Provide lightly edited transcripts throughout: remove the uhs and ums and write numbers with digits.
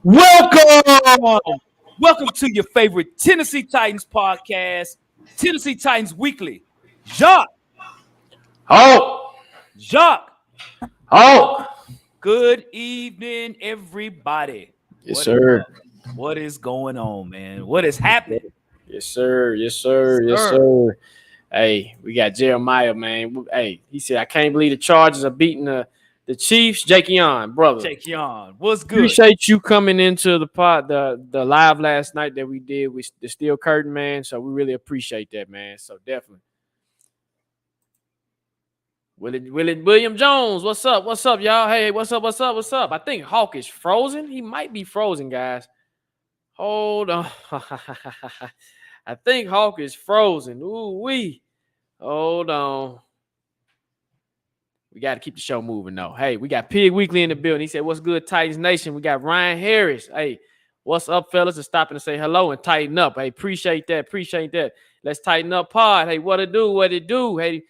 Welcome! Welcome to your favorite Tennessee Titans podcast, Tennessee Titans Weekly. Jacques, Oh, Jacques, oh, good evening, everybody. yes, sir. What is going on, man? What is happening? Yes, sir. Yes, Yes, sir. Yes, sir. sir. Hey, we got Jeremiah, man. Hey, he said, I can't believe the Chargers are beating the Chiefs. Jake Yon, brother. Check you on. What's good? Appreciate you coming into the live last night that we did with the Steel Curtain, man. So we really appreciate that, man. So definitely. William Jones, what's up? What's up, y'all? Hey, what's up? What's up? What's up? I think Hawk is frozen. He might be frozen, guys. Hold on. I think Hawk is frozen. Ooh wee. Hold on. We got to keep the show moving, though. Hey, we got Pig Weekly in the building. He said, what's good, Titans Nation? We got Ryan Harris. Hey, what's up, fellas? Just stopping to say hello and tighten up. Hey, appreciate that. Appreciate that. Let's tighten up pod. Hey, what it do? What it do? Hey,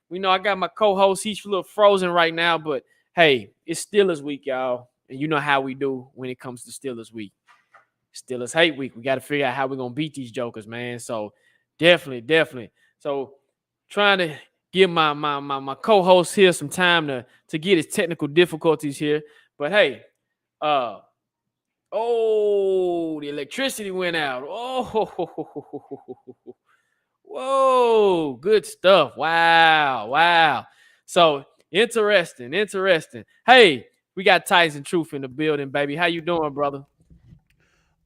we know I got my co-host. He's a little frozen right now, but hey, it's Steelers week, y'all. And you know how we do when it comes to Steelers week. Steelers hate week. We got to figure out how we're going to beat these jokers, man. So definitely. So trying to give my co-host here some time to get his technical difficulties here. But hey, the electricity went out. Oh, whoa, good stuff. Wow. So interesting. Hey, we got Titans and Truth in the building, baby. How you doing, brother?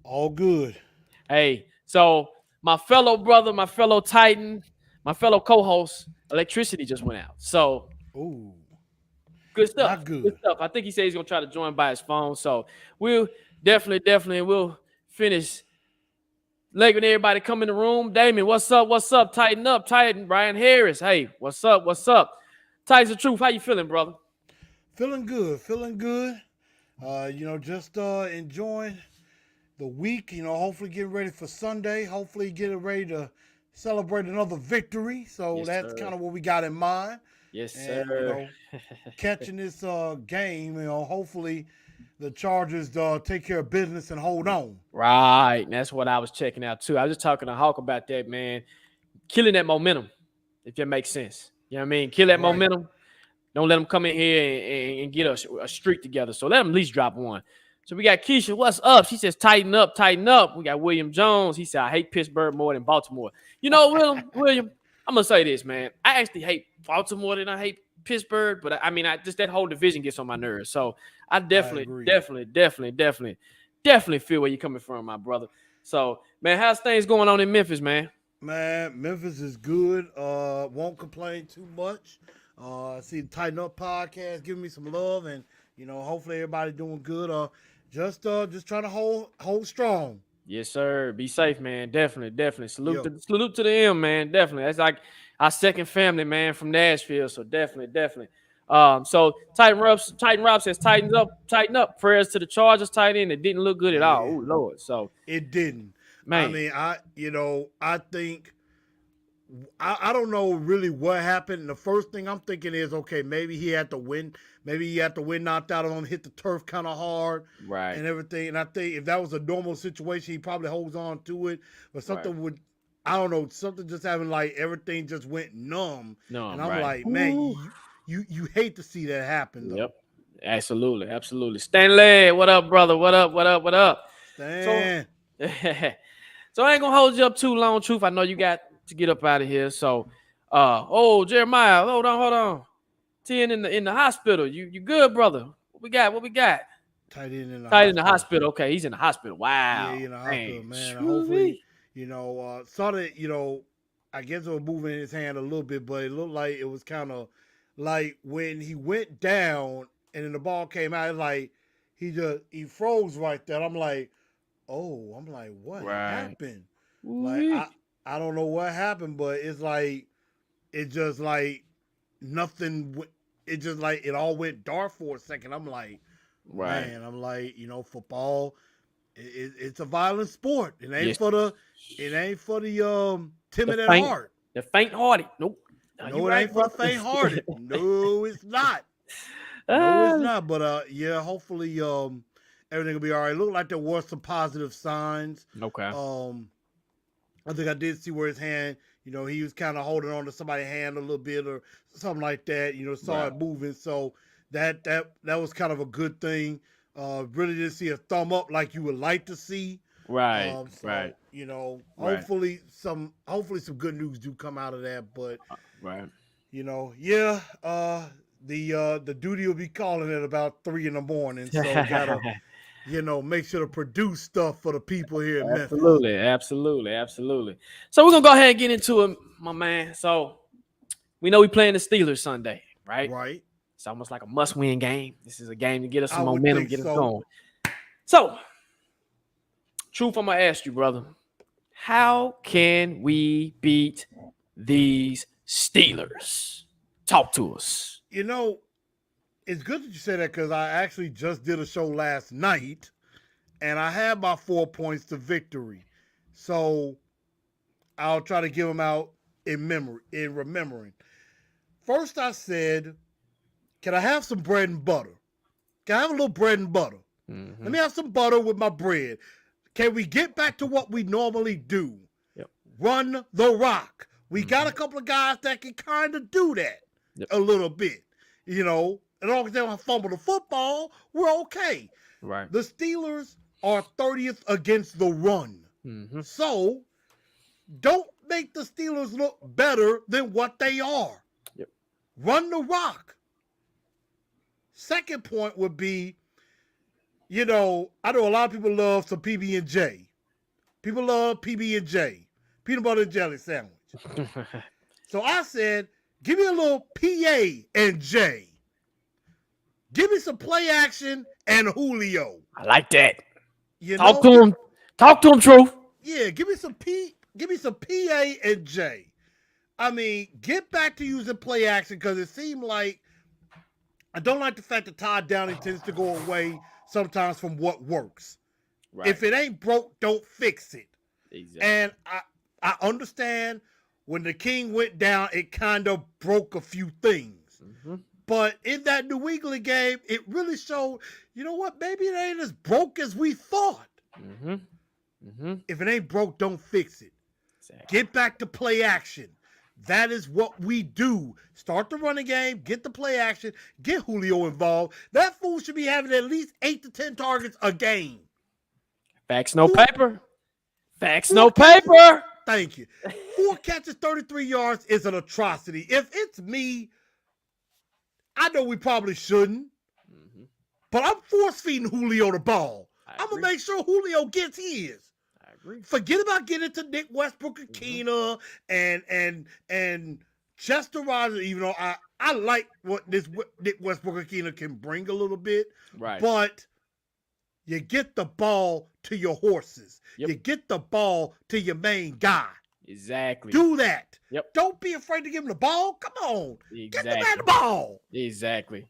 All good. Hey, so my fellow brother, my fellow Titan, my fellow co-host, electricity just went out. So Ooh, good stuff. not good. Good stuff. I think he said he's gonna try to join by his phone. So we'll definitely we'll finish letting everybody come in the room. Damon, what's up? What's up? Tighten up, Titan. Brian Harris. Hey, what's up? What's up? Titans of Truth. How you feeling, brother? Feeling good. Just enjoying the week. Hopefully getting ready for Sunday. Hopefully getting ready to celebrate another victory. So Yes, that's sir. kind of what we got in mind. Yes, And sir. catching this game. Hopefully the Chargers take care of business and hold on. Right. And that's what I was checking out too. I was just talking to Hawk about that, man. Killing that momentum, if that makes sense. You know what I mean? Kill that Right. momentum. Don't let them come in here and get a streak together. So let them at least drop one. So we got Keisha. What's up? She says, tighten up. We got William Jones. He said, I hate Pittsburgh more than Baltimore. You know, William, I'm going to say this, man. I actually hate Baltimore than I hate Pittsburgh. But I mean, just that whole division gets on my nerves. So I definitely feel where you're coming from, my brother. So, man, how's things going on in Memphis, man? Man, Memphis is good. Won't complain too much. I see the Tighten Up podcast giving me some love, and hopefully everybody doing good. Just trying to hold strong. Yes, sir. Be safe, man. Definitely. Salute to the M, man. Definitely. That's like our second family, man, from Nashville. So definitely. So Titan Rob says, tighten up. Prayers to the Chargers tight end. It didn't look good at all. Oh Lord. So It didn't. man. I mean, I think I don't know really what happened. The first thing I'm thinking is, okay, maybe he had to win. Maybe he had to win knocked out on him, hit the turf kind of hard, Right. and everything. And I think if that was a normal situation, he probably holds on to it. But something would, I don't know, something just having like everything just went numb. And I'm like, man, you hate to see that happen, though. Yep. Absolutely. Stanley, what up, brother? What up? Stan. So I ain't gonna hold you up too long, Truth. I know you got to get up out of here. So Jeremiah, hold on. 10 in the hospital. You good, brother? What we got? Tight end in the hospital. Okay, he's in the hospital. Wow. Yeah, in the hospital, man. Hopefully, saw that, I guess it was moving in his hand a little bit, but it looked like it was kind of like when he went down and then the ball came out, it's like he froze right there. I'm like, what happened? Like I don't know what happened, but it's like it just like nothing. It just like it all went dark for a second. I'm like, man, I'm like, football. It's a violent sport. It ain't for the timid at heart. The faint-hearted. Nope. No, it ain't for the faint-hearted. No, it's not. No, it's not. But hopefully, everything will be all right. It looked like there was some positive signs. Okay. I think I did see where his hand, he was kind of holding on to somebody's hand a little bit or something like that. Saw Right. it moving, so that was kind of a good thing. Really didn't see a thumb up like you would like to see. Right. So Right. Right. hopefully some good news do come out of that. But Right. yeah, the duty will be calling at about 3 a.m. So gotta make sure to produce stuff for the people here in Memphis. Absolutely. So we're gonna go ahead and get into it, my man. So we know we playing the Steelers Sunday, right? Right. It's almost like a must-win game. This is a game to get us some I would momentum, think get us so. going. So, Truth, I'm gonna ask you, brother. How can we beat these Steelers? Talk to us. It's good that you say that because I actually just did a show last night and I had my 4 points to victory. So I'll try to give them out in remembering. First, I said, can I have some bread and butter? Can I have a little bread and butter? Mm-hmm. Let me have some butter with my bread. Can we get back to what we normally do? Yep. Run the rock. We got a couple of guys that can kind of do that a little bit. As long as they don't fumble the football, we're okay. Right. The Steelers are 30th against the run. Mm-hmm. So don't make the Steelers look better than what they are. Yep. Run the rock. Second point would be, I know a lot of people love some PB&J. People love PB&J, peanut butter and jelly sandwich. So I said, give me a little PA&J. Give me some play action and Julio. I like that. Talk to him. Talk to him, Truth. Yeah, give me some PA&J. I mean, get back to using play action because it seemed like I don't like the fact that Todd Downing tends to go away sometimes from what works. Right. If it ain't broke, don't fix it. Exactly. And I understand when the King went down, it kind of broke a few things. Mm-hmm. But in that New England game, it really showed, maybe it ain't as broke as we thought. Mm-hmm. Mm-hmm. If it ain't broke, don't fix it. Exactly. Get back to play action. That is what we do. Start the running game, get the play action, get Julio involved. That fool should be having at least 8 to 10 targets a game. Facts, no paper. Facts, no paper. Thank you. 4 catches, 33 yards is an atrocity. If it's me, I know we probably shouldn't, but I'm force-feeding Julio the ball. I'm going to make sure Julio gets his. I agree. Forget about getting to Nick Westbrook and Keena and Chester Rogers, even though I like what this Nick Westbrook and Keena can bring a little bit. Right. But you get the ball to your horses. Yep. You get the ball to your main guy. Exactly. Do that. Yep. Don't be afraid to give him the ball. Come on. Exactly. Get the man the ball. Exactly.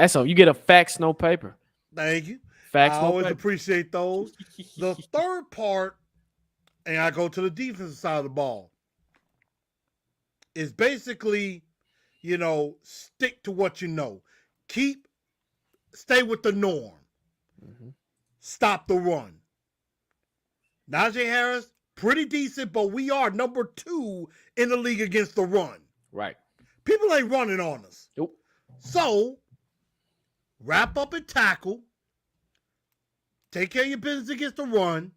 So you get a facts, no paper. Thank you. Facts, I no always paper. appreciate those. The third part, and I go to the defensive side of the ball, is basically, stick to what you know. Stay with the norm. Mm-hmm. Stop the run. Najee Harris, pretty decent, but we are number 2 in the league against the run. Right. People ain't running on us. Nope. So, wrap up and tackle. Take care of your business against the run.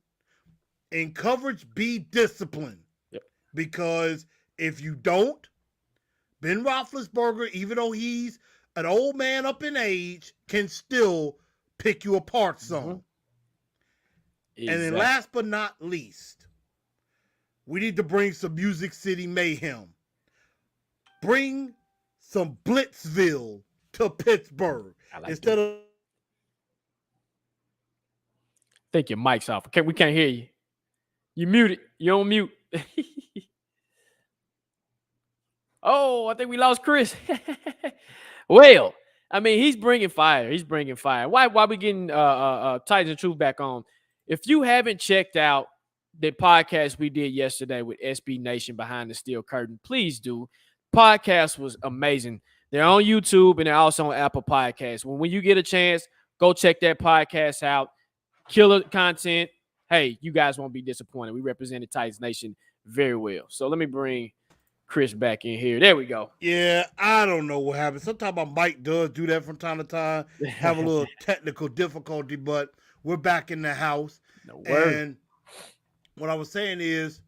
In coverage, be disciplined. Yep. Because if you don't, Ben Roethlisberger, even though he's an old man up in age, can still pick you apart some. Mm-hmm. Exactly. And then last but not least, we need to bring some Music City mayhem. Bring some Blitzville to Pittsburgh. Instead of... I think your mic's off. We can't hear you. You muted. You're on mute. Oh, I think we lost Chris. Well, I mean, he's bringing fire. Why we getting Titans and Truth back on? If you haven't checked out the podcast we did yesterday with SB Nation Behind the Steel Curtain, please do. Podcast was amazing. They're on YouTube and they're also on Apple Podcasts. When you get a chance, Go check that podcast out. Killer content. Hey, you guys won't be disappointed. We represented Titans Nation very well. So let me bring Chris back in here. There we go. Yeah, I don't know what happened. Sometimes my mic does do that from time to time. Have a little technical difficulty, but we're back in the house. No worries. And what I was saying is,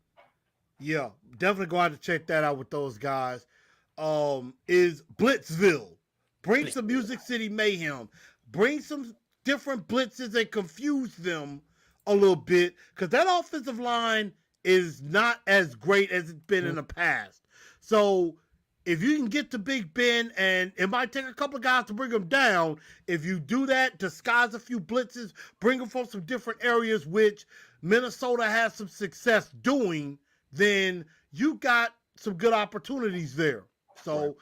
yeah, definitely go out to check that out with those guys. Is Blitzville. Bring some Music City Mayhem. Bring some different blitzes and confuse them a little bit, because that offensive line is not as great as it's been in the past. So if you can get to Big Ben, and it might take a couple of guys to bring them down, if you do that, disguise a few blitzes, bring them from some different areas, which Minnesota has some success doing, then you got some good opportunities there. So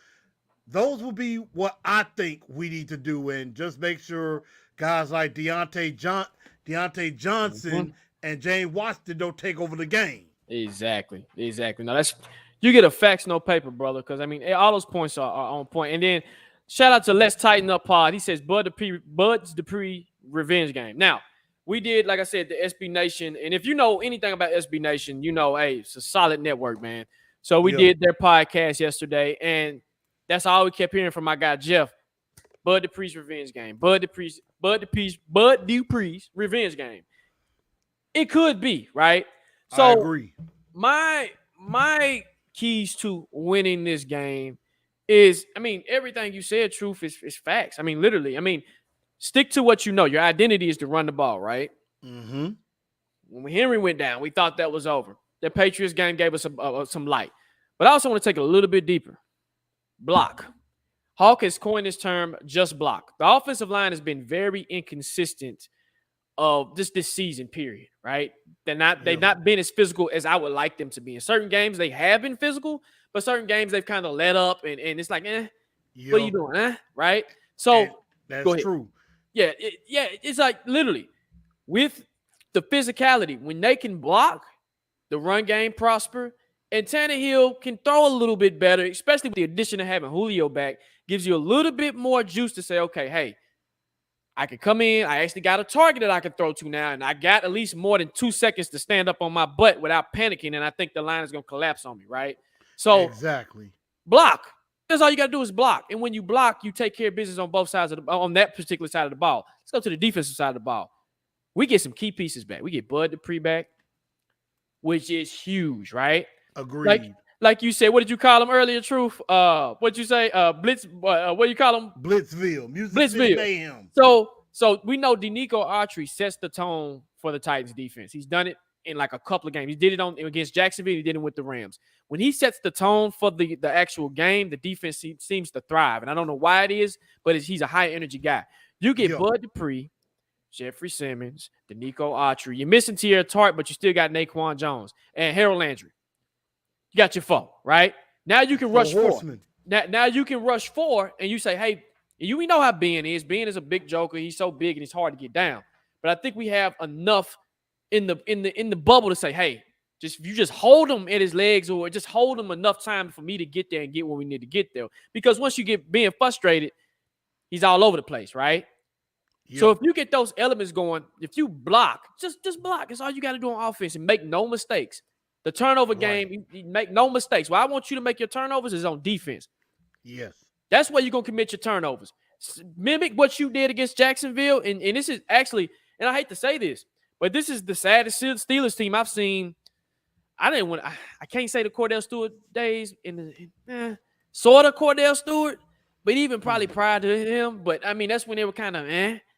those will be what I think we need to do, and just make sure guys like Deontay Johnson and James Washington don't take over the game. Exactly. Now that's you get a facts, no paper, brother. Because I mean, all those points are on point. And then shout out to Let's Tighten Up Pod. He says Bud's Dupree revenge game. Now we did, like I said, the SB Nation, and if you know anything about SB Nation, you know, hey, it's a solid network, man. So we did their podcast yesterday, and that's all we kept hearing from my guy Jeff. Bud Dupree's revenge game. Bud Dupree's revenge game. It could be, right? So I agree. My keys to winning this game is, I mean, everything you said, truth is facts. I mean, literally. I mean, stick to what you know. Your identity is to run the ball, right? Mm-hmm. When Henry went down, we thought that was over. The Patriots game gave us some light. But I also want to take it a little bit deeper. Block. Hawk has coined this term, just block. The offensive line has been very inconsistent of this season, period, right? They've not been as physical as I would like them to be. In certain games, they have been physical, but certain games they've kind of let up, and it's like, what are you doing, right? So and that's true. Yeah, it's like literally with the physicality, when they can block, the run game prosper, and Tannehill can throw a little bit better, especially with the addition of having Julio back, gives you a little bit more juice to say, okay, hey, I can come in. I actually got a target that I can throw to now, and I got at least more than 2 seconds to stand up on my butt without panicking, and I think the line is going to collapse on me, right? So exactly. Block. That's all you got to do is block. And when you block, you take care of business on both sides on that particular side of the ball. Let's go to the defensive side of the ball. We get some key pieces back. We get Bud Dupree back, which is huge, right? Agreed. Like you said, what did you call him earlier, Truth? What'd you say? Blitz, what do you call him? Blitzville. Blitzville. Mayhem. So we know Denico Autry sets the tone for the Titans defense. He's done it in like a couple of games. He did it against Jacksonville. He did it with the Rams. When he sets the tone for the actual game, the defense seems to thrive. And I don't know why it is, but he's a high energy guy. You get Bud Dupree, Jeffrey Simmons, Denico Autry. You're missing Tierra Tart, but you still got Naquan Jones and Harold Landry. You got your four, right? Now you can rush four. Now you can rush four, and you say, hey, we know how Ben is. Ben is a big joker. He's so big and it's hard to get down. But I think we have enough in the bubble to say, hey, you just hold him at his legs, or just hold him enough time for me to get there and get where we need to get there. Because once you get being frustrated, he's all over the place, right? Yep. So if you get those elements going, if you block, just block. That's all you got to do on offense and make no mistakes. The turnover game, you make no mistakes. Well, I want you to make your turnovers is on defense. Yes. That's where you're going to commit your turnovers. Mimic what you did against Jacksonville. And this is actually, and I hate to say this, but this is the saddest Steelers team I've seen. I can't say the Cordell Stewart days sort of Cordell Stewart, but even probably prior to him. But I mean, that's when they were kind of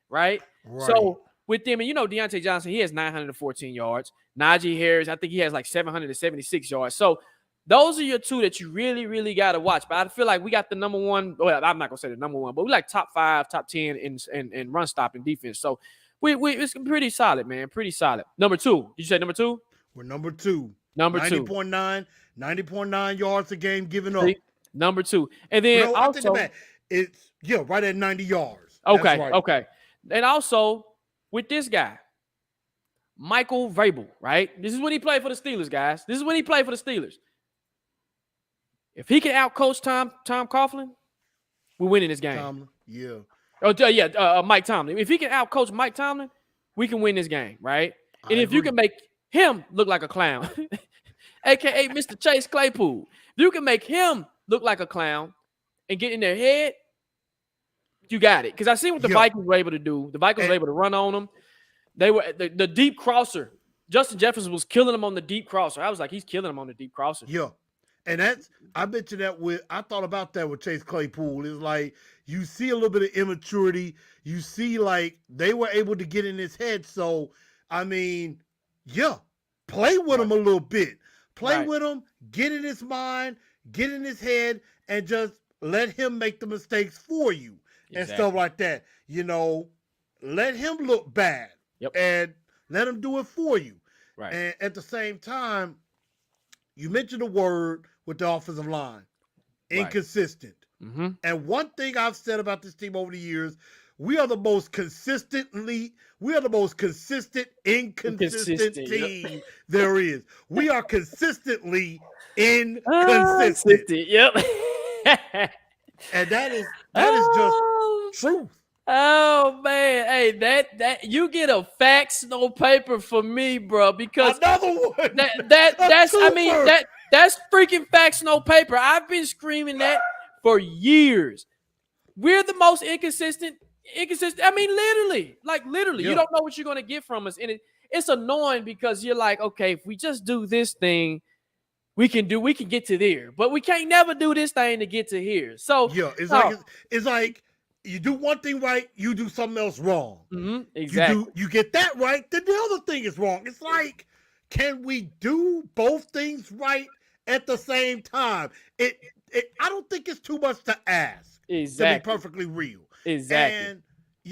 right? So with them, and you know, Deontay Johnson, he has 914 yards. Najee Harris, I think he has like 776 yards. So those are your two that you really, really got to watch. But I feel like we got the number one. Well, I'm not gonna say the number one, but we like top 5, top 10 in run stopping defense. So we it's pretty solid, man. Pretty solid. Number 2. Did you say number 2? We're number 2. Number 2. 90.9 yards a game given up. Number 2. And then also it's right at 90 yards. Okay, okay. And also with this guy, Michael Vrabel, right? This is when he played for the Steelers, guys. This is when he played for the Steelers. If he can outcoach Tom Coughlin, we're winning this game. Oh, yeah, Mike Tomlin. If he can outcoach Mike Tomlin, we can win this game, right? And if you can make him look like a clown, aka Mr. Chase Claypool, if you can make him look like a clown and get in their head, you got it. Because I see what the Vikings were able to do. The Vikings were able to run on them. They were the deep crosser. Justin Jefferson was killing them on the deep crosser. I was like, he's killing them on the deep crosser. Yeah. And I mentioned that I thought about that with Chase Claypool. It's like you see a little bit of immaturity. You see, like, they were able to get in his head. So, I mean, play with him a little bit. Play with him, get in his mind, get in his head, and just let him make the mistakes for you and stuff like that. Let him look bad and let him do it for you. Right. And at the same time, you mentioned a word with the offensive line, inconsistent. Right. Mm-hmm. And one thing I've said about this team over the years, we are the most consistent, inconsistent team there is. We are consistently inconsistent. Yep. And that is just truth. Oh man, hey, that you get a fax no paper for me, bro, because another one. That's freaking fax no paper. I've been screaming that for years. We're the most inconsistent. I mean, literally, you don't know what you're gonna get from us, and it's annoying because you're like, okay, if we just do this thing, we can get to there, but we can't never do this thing to get to here. So it's like. You do one thing right, you do something else wrong. Mm-hmm, exactly. You get that right, then the other thing is wrong. It's like, can we do both things right at the same time? I don't think it's too much to ask. Exactly. To be perfectly real. Exactly.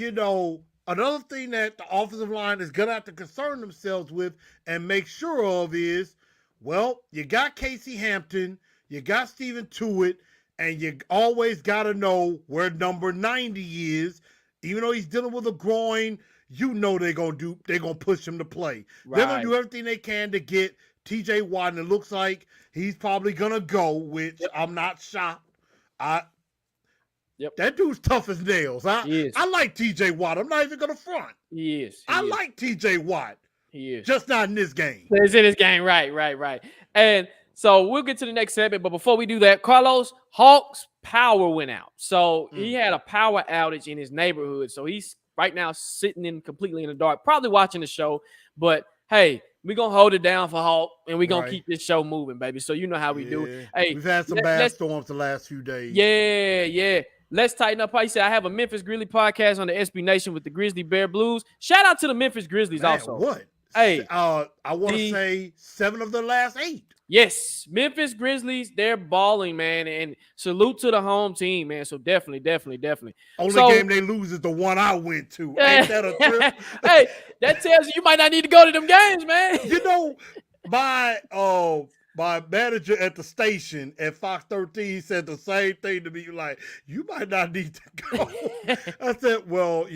And another thing that the offensive line is gonna have to concern themselves with and make sure of is, well, you got Casey Hampton, you got Stephen Tuitt. And you always got to know where number 90 is. Even though he's dealing with a groin, they're going to push him to play. Right. They're going to do everything they can to get TJ Watt, and it looks like he's probably going to go, which I'm not shocked. That dude's tough as nails. I like TJ Watt. I'm not even going to front. He is. I like TJ Watt. He is. Just not in this game. It's in this game. Right. And so we'll get to the next segment, but before we do that, Carlos, Hawk's power went out. So he had a power outage in his neighborhood. So he's right now sitting completely in the dark, probably watching the show. But hey, we're going to hold it down for Hawk, and we're going to keep this show moving, baby. So you know how we do. Hey, we've had some bad storms the last few days. Yeah. Let's tighten up. He said, I have a Memphis Grizzly podcast on the SB Nation with the Grizzly Bear Blues. Shout out to the Memphis Grizzlies also. What? Hey, I want to say 7 of the last 8. Yes, Memphis Grizzlies, they're balling, man, and salute to the home team, man. So definitely. Only game they lose is the one I went to. Ain't that a trip? Hey, that tells you might not need to go to them games, man. My manager at the station at Fox 13 said the same thing to me. Like, you might not need to go. I said, well,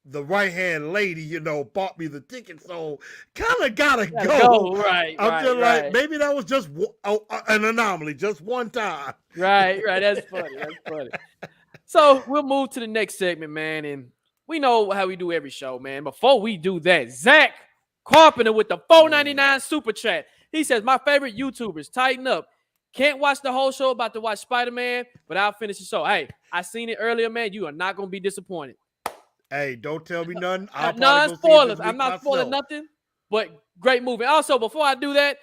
the right-hand lady, bought me the ticket, so kind of gotta go. Right. I'm just like, maybe that was just an anomaly, just one time. Right. That's funny. So we'll move to the next segment, man, and we know how we do every show, man. Before we do that, Zach Carpenter with the $4.99 super chat. He says, my favorite YouTubers, tighten up. Can't watch the whole show, about to watch Spider-Man, but I'll finish the show. Hey, I seen it earlier, man. You are not going to be disappointed. Hey, don't tell me nothing. Non-spoilers. I'm not spoiling nothing, but great movie. Also, before I do that,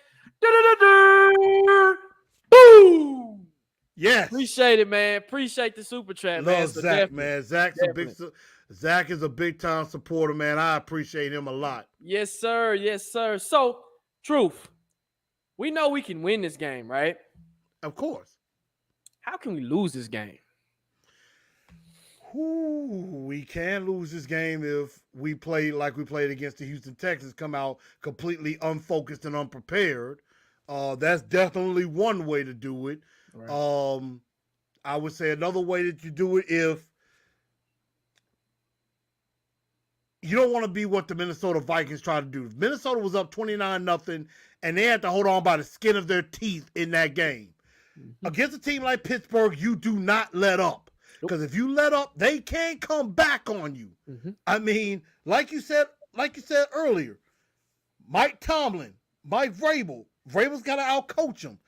boom! Yes. Appreciate it, man. Appreciate the super chat, man. Love Zach, man. Zach is a big-time supporter, man. I appreciate him a lot. Yes, sir. So, Truth, we know we can win this game, right? Of course. How can we lose this game? We can lose this game if we play like we played against the Houston Texans, come out completely unfocused and unprepared. That's definitely one way to do it. Right. I would say another way that you do it, if you don't want to be what the Minnesota Vikings tried to do. Minnesota was up 29-0, and they had to hold on by the skin of their teeth in that game. Mm-hmm. Against a team like Pittsburgh, you do not let up. Because if you let up, they can come back on you. Mm-hmm. I mean, like you said earlier, Mike Tomlin, Mike Vrabel. Vrabel's got to outcoach him.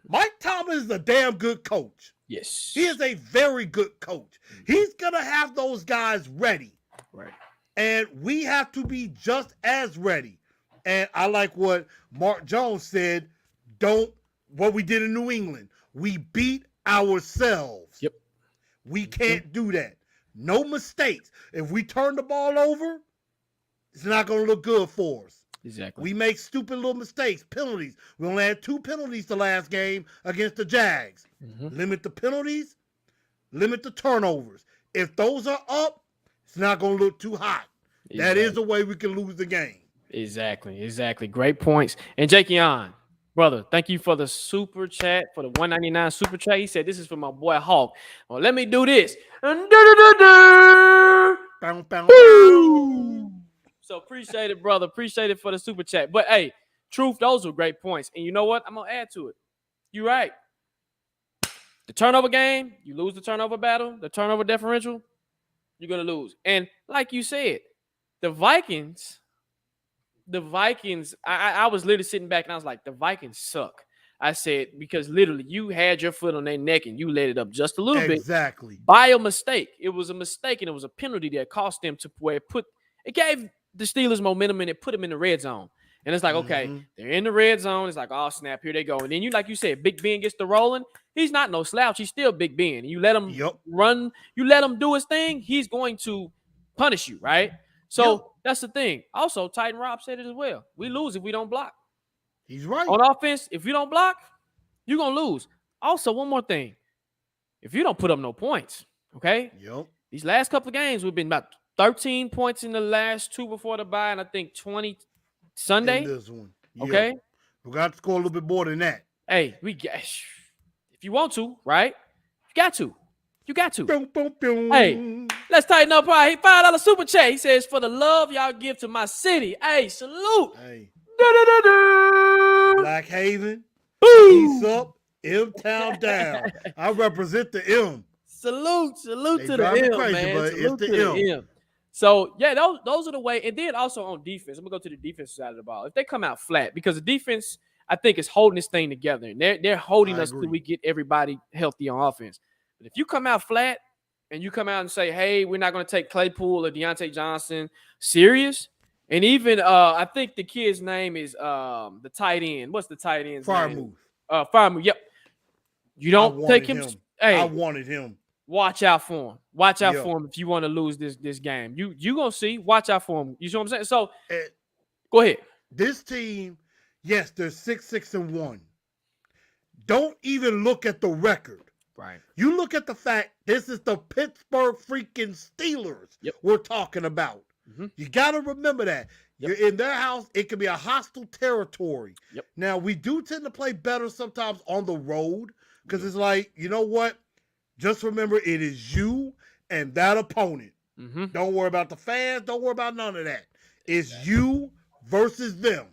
Mike Tomlin is a damn good coach. Yes. He is a very good coach. He's going to have those guys ready. Right. And we have to be just as ready. And I like what Mark Jones said, what we did in New England. We beat ourselves. Yep. We can't do that. No mistakes. If we turn the ball over, it's not going to look good for us. Exactly. We make stupid little mistakes, penalties. We only had 2 penalties the last game against the Jags. Mm-hmm. Limit the penalties, limit the turnovers. If those are up, it's not going to look too hot. Exactly. That is the way we can lose the game. Exactly. Great points. And Jake Yon, brother, thank you for the super chat, for the 199 super chat. He said, this is for my boy Hawk. Well, let me do this. Bow, bow, bow. So appreciate it, brother. Appreciate it for the super chat. But hey, truth, those were great points. And you know what? I'm going to add to it. You're right. The turnover game, you lose the turnover battle, the turnover differential, you're going to lose. And like you said, the Vikings, I was literally sitting back and I was like, the Vikings suck. I said, because literally you had your foot on their neck and you let it up just a little bit. Exactly. By a mistake. It was a mistake and it was a penalty that cost them to where it gave the Steelers momentum and it put them in the red zone. And it's like, okay, they're in the red zone. It's like, oh, snap, here they go. And then like you said, Big Ben gets to rolling. He's not no slouch. He's still Big Ben. And you let him run, you let him do his thing, he's going to punish you, right? So that's the thing. Also, Titan Rob said it as well. We lose if we don't block. He's right. On offense, if you don't block, you're going to lose. Also, one more thing. If you don't put up no points, okay? These last couple of games, we've been about 13 points in the last 2 before the bye, and I think 20 Sunday. In this one. Okay? We got to score a little bit more than that. Hey, if you want to, right? You got to. Boom, boom, boom. Hey, let's tighten up. All right, $5 super chat. He says, for the love y'all give to my city. Hey, salute. Hey. Da-da-da-da. Black Haven. Boom. East up. M-Town down. I represent the M. Salute They to the M, crazy, man. but Salute it's to the the M. So, yeah, those are the way. And then also on defense, I'm going to go to the defense side of the ball. If they come out flat, because the defense, I think, is holding this thing together. And they're holding us till we get everybody healthy on offense. But if you come out flat and you come out and say, hey, we're not going to take Claypool or Deontay Johnson serious, and even I think the kid's name is the tight end. What's the tight end's name? Firemouth. Yep. You don't take him. Hey, I wanted him. Watch out for him. Watch out for him if you want to lose this game. You gonna see. Watch out for him. You see what I'm saying? So go ahead. This team, yes, they're 6-6-1. Don't even look at the record. Right. You look at the fact this is the Pittsburgh freaking Steelers we're talking about. You got to remember that. You're in their house. It can be a hostile territory. Now, we do tend to play better sometimes on the road because it's like, you know what? Just remember, it is you and that opponent. Don't worry about the fans. Don't worry about none of that. It's you versus them.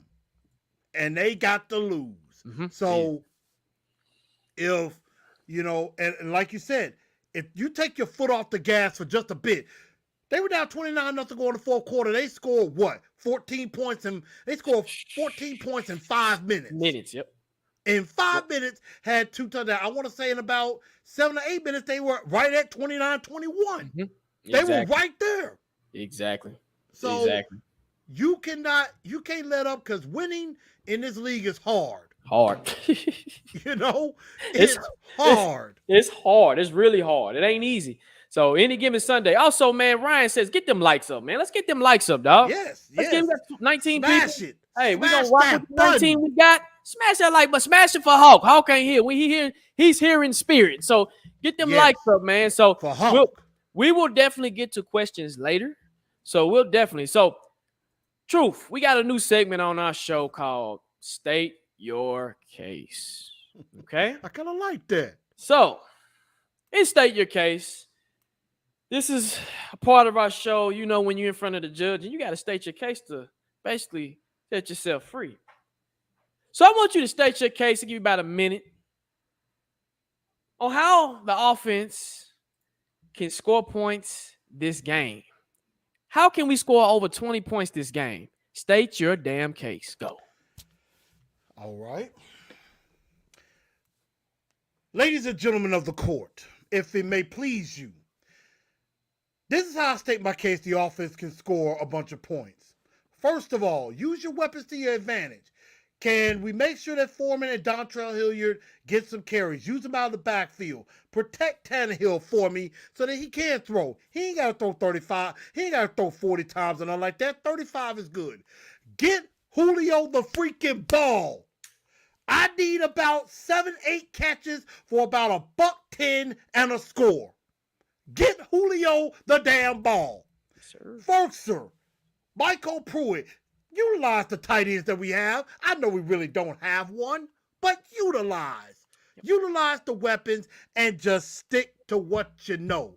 And they got to lose. So, if, you know, and like you said, if you take your foot off the gas for just a bit, they were down 29-0 going to the fourth quarter. They scored what? 14 points, and they scored 14 points in 5 minutes. In 5 minutes, had 2 touchdowns. I want to say in about 7 or 8 minutes, they were right at 29-21. They were right there. Exactly. So you can't let up because winning in this league is hard. You know, it's hard. It's hard. It's really hard. It ain't easy. So any given Sunday. Also, man, Ryan says, get them likes up, man. Let's get them likes up, dog. Let's get 19 Smash people. It. Hey, we're going to rock with the 19 we got. Smash that like, but smash it for Hawk. Hawk ain't here. He's here in spirit. So get them likes up, man. So for Hawk. We will definitely get to questions later. So Truth, we got a new segment on our show called State Your Case. Okay? I kind of like that. So, in State Your Case, this is a part of our show, you know, when you're in front of the judge and you got to state your case to basically set yourself free. So I want you to state your case. I'll give you about a minute on how the offense can score points this game. How can we score over 20 points this game? State your damn case. Go. All right. Ladies and gentlemen of the court, if it may please you, this is how I state my case the offense can score a bunch of points. First of all, use your weapons to your advantage. Can we make sure that Foreman and Dontrell Hilliard get some carries? Use them out of the backfield. Protect Tannehill for me so that he can throw. He ain't got to throw 35. He ain't got to throw 40 times and all like that. 35 is good. Get Julio the freaking ball. I need about 7-8 catches for about $110 and a score. Get Julio the damn ball. Yes, sir. First, Michael Pruitt. Utilize the tight ends that we have. I know we really don't have one, but utilize. Utilize the weapons and just stick to what you know.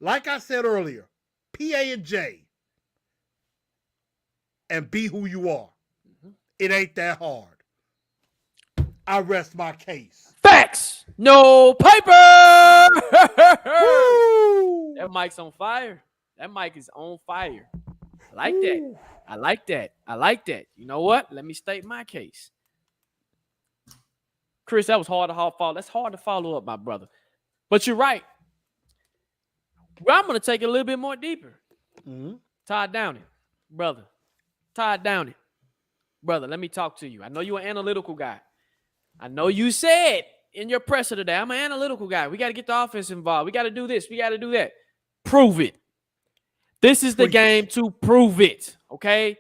Like I said earlier, PA and J. And be who you are. It ain't that hard. I rest my case. Facts. No paper. That mic's on fire. That mic is on fire. I like that. I like that. I like that. You know what? Let me state my case. Chris, that was hard to follow. That's hard to follow up, my brother. But you're right. Well, I'm going to take it a little bit more deeper. Todd Downing, brother. Todd Downing, brother, let me talk to you. I know you're an analytical guy. I know you said in your presser today, I'm an analytical guy. We got to get the offense involved. We got to do this. We got to do that. Prove it. This is the game to prove it, okay?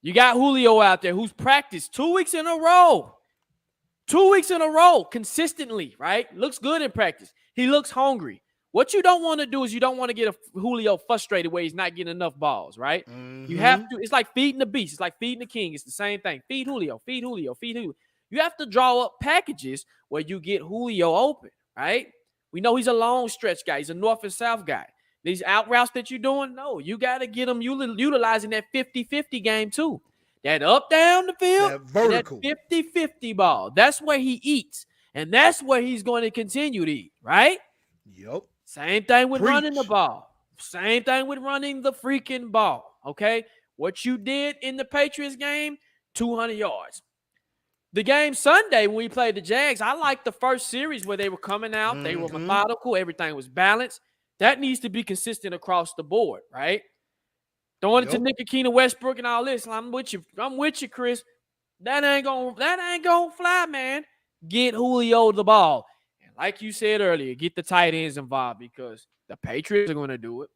You got Julio out there who's practiced 2 weeks in a row. 2 weeks in a row, consistently, right? Looks good in practice. He looks hungry. What you don't want to do is you don't want to get a Julio frustrated where he's not getting enough balls, right? You have to. It's like feeding the beast. It's like feeding the king. It's the same thing. Feed Julio, feed Julio, feed Julio. You have to draw up packages where you get Julio open, right? We know he's a long stretch guy. He's a north and south guy. These out routes that you're doing, no, you got to get them utilizing that 50-50 game too. That up, down the field, that vertical. That 50-50 ball. That's where he eats, and that's where he's going to continue to eat, right? Yep. Same thing with running the ball. Same thing with running the freaking ball, okay? What you did in the Patriots game, 200 yards. The game Sunday when we played the Jags, I liked the first series where they were coming out. They were methodical. Everything was balanced. That needs to be consistent across the board, right? Throwing it to Nick Westbrook and all this. I'm with you. I'm with you, Chris. That ain't gonna fly, man. Get Julio the ball. And like you said earlier, get the tight ends involved because the Patriots are going to do it.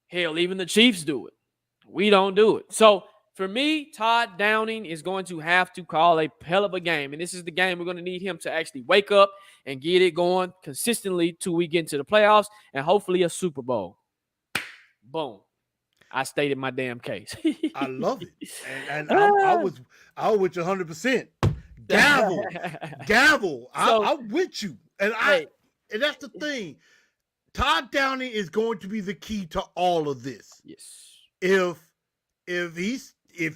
Hell, even the Chiefs do it. We don't do it. So for me, Todd Downing is going to have to call a hell of a game. And this is the game we're going to need him to actually wake up and get it going consistently till we get into the playoffs and hopefully a Super Bowl. Boom. I stated my damn case. I love it. And I was with you 100%. Gavel. I'm with you. And and that's the thing. Todd Downing is going to be the key to all of this. Yes. If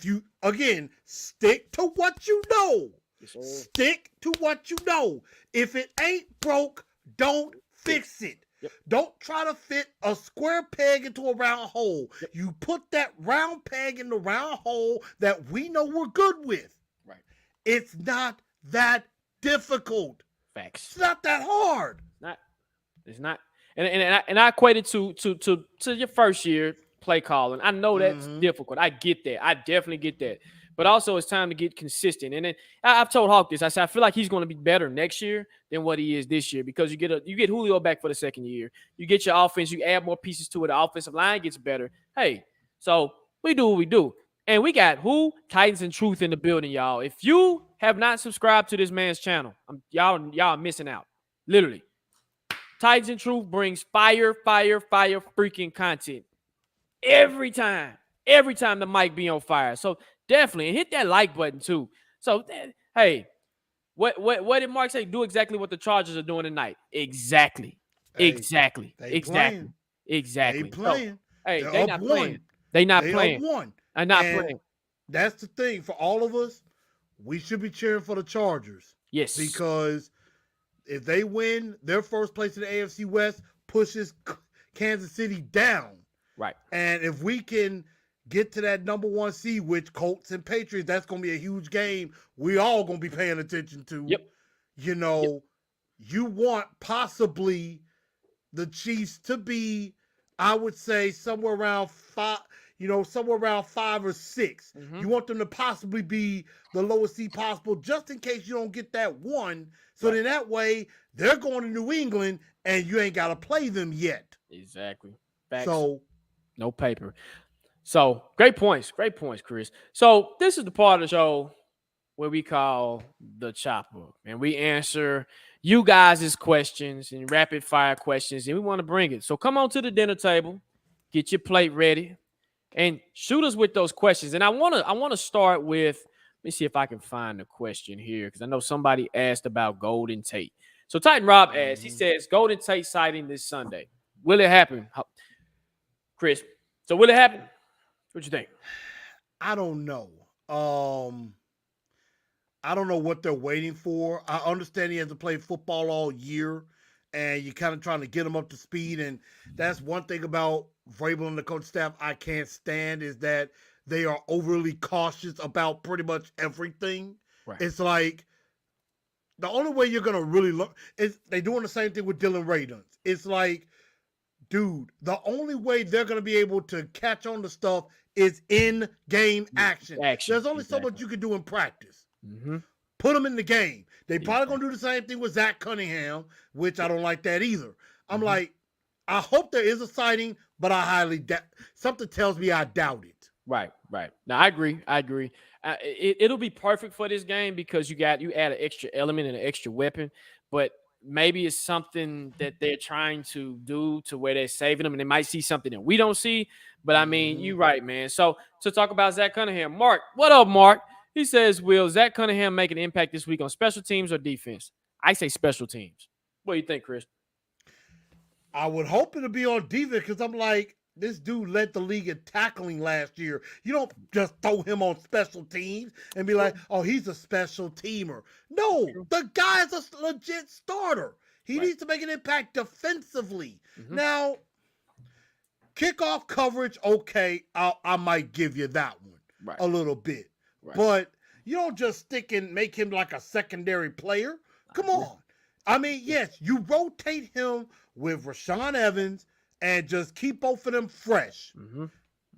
you again stick to what you know. Yes, stick to what you know. If it ain't broke, don't fix it. Yep. Don't try to fit a square peg into a round hole. Yep. You put that round peg in the round hole that we know we're good with. Right. It's not that difficult. Facts. It's not that hard. It's not. And I equate it to your first year play calling. I know that's difficult. I get that. I definitely get that. But also it's time to get consistent. And then I've told Hawk this. I said I feel like he's going to be better next year than what he is this year because you get Julio back for the second year. You get your offense. You add more pieces to it. The offensive line gets better. Hey, so we do what we do. And we got Titans and Truth in the building, y'all. If you have not subscribed to this man's channel, y'all are missing out. Literally. Titans and Truth brings fire freaking content every time the mic be on fire. So definitely hit that like button too. So hey, what did Mark say? Do exactly what the Chargers are doing tonight. Exactly. They Exactly. They playing. So, hey, they not playing. They not playing. They're not playing. That's the thing for all of us. We should be cheering for the Chargers. Yes. Because if they win their first place in the AFC West, pushes Kansas City down. Right. And if we can get to that number 1 seed, which Colts and Patriots, that's going to be a huge game. We all going to be paying attention to. Yep. You know, you want possibly the Chiefs to be, I would say, somewhere around 5 or 6. Mm-hmm. You want them to possibly be the lowest seed possible, just in case you don't get that 1. So then that way they're going to New England and you ain't got to play them yet. Exactly. Facts. So no paper. So great points, Chris. So this is the part of the show where we call the chopper, and we answer you guys' questions and rapid fire questions, and we want to bring it. So come on to the dinner table, get your plate ready, and shoot us with those questions. And I want to start with, let me see if I can find the question here, because I know somebody asked about Golden Tate. So Titan Rob asked, he says, Golden Tate sighting this Sunday. Will it happen? Chris, so will it happen? What you think? I don't know. I don't know what they're waiting for. I understand he hasn't played football all year, and you're kind of trying to get him up to speed. And that's one thing about Vrabel and the coach staff I can't stand, is that they are overly cautious about pretty much everything. Right. It's like the only way you're going to really look is they're doing the same thing with Dylan Radins. It's like, dude, the only way they're going to be able to catch on to stuff is in game action. There's only so much you can do in practice. Mm-hmm. Put them in the game. They probably going to do the same thing with Zach Cunningham, which I don't like that either. I'm like, I hope there is a sighting, but I highly doubt. Something tells me I doubt it. Right. Now I agree. It'll be perfect for this game because you add an extra element and an extra weapon, but maybe it's something that they're trying to do to where they're saving them, and they might see something that we don't see. But I mean, you're right, man. So to talk about Zach Cunningham, Mark, what up, Mark? He says, will Zach Cunningham make an impact this week on special teams or defense? I say special teams. What do you think, Chris? I would hope it'll be on defense, because I'm like, this dude led the league in tackling last year. You don't just throw him on special teams and be like, oh, he's a special teamer. No, the guy's a legit starter. He needs to make an impact defensively. Now, kickoff coverage, okay, I might give you that one a little bit. But you don't just stick and make him like a secondary player. Come on. I mean, yes, you rotate him with Rashaan Evans and just keep both of them fresh.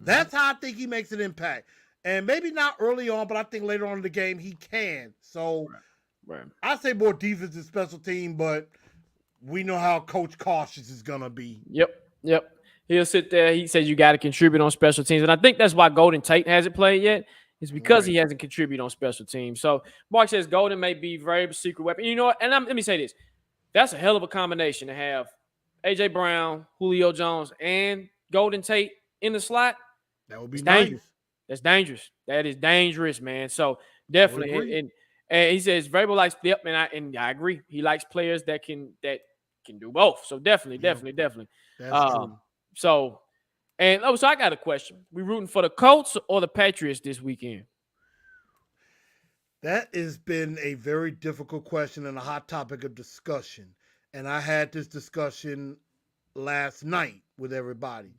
That's how I think he makes an impact. And maybe not early on, but I think later on in the game he can. So I say more defense and special team, but we know how Coach Cautious is going to be. Yep. He'll sit there. He says you got to contribute on special teams. And I think that's why Golden Tate hasn't played yet. It's because he hasn't contributed on special teams. So Mark says Golden may be very secret weapon. You know what? And let me say this. That's a hell of a combination to have A.J. Brown, Julio Jones, and Golden Tate in the slot. That would be dangerous. That's dangerous. That is dangerous, man. So definitely. And he says Vrabel likes flip, and I agree. He likes players that can do both. So definitely. That's true. So I got a question. We rooting for the Colts or the Patriots this weekend? That has been a very difficult question and a hot topic of discussion. And I had this discussion last night with everybody.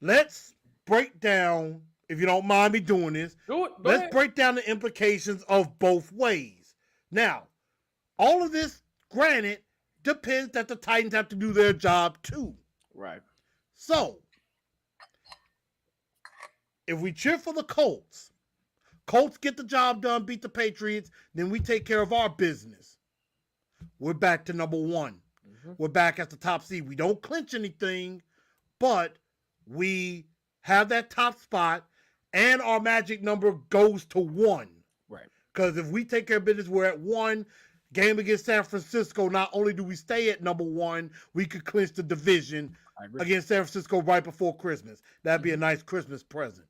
Let's break down, if you don't mind me doing this, let's break down the implications of both ways. Now, all of this, granted, depends that the Titans have to do their job too. Right. So, if we cheer for the Colts get the job done, beat the Patriots, then we take care of our business. We're back to number 1. We're back at the top seed. We don't clinch anything, but we have that top spot, and our magic number goes to 1. Right. Because if we take care of business, we're at 1. Game against San Francisco, not only do we stay at number 1, we could clinch the division against San Francisco right before Christmas. That'd be a nice Christmas present.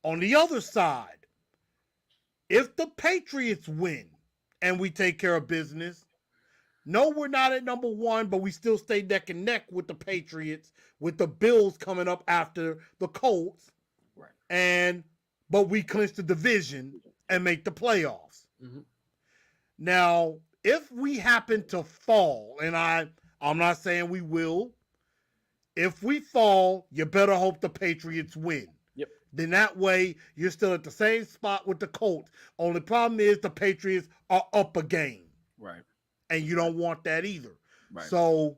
On the other side, if the Patriots win and we take care of business, no, we're not at number 1, but we still stay neck and neck with the Patriots, with the Bills coming up after the Colts. Right. But we clinch the division and make the playoffs. Now, if we happen to fall, and I I'm not saying we will. If we fall, you better hope the Patriots win. Yep. Then that way, you're still at the same spot with the Colts. Only problem is the Patriots are up a game. Right. And you don't want that either. Right. So,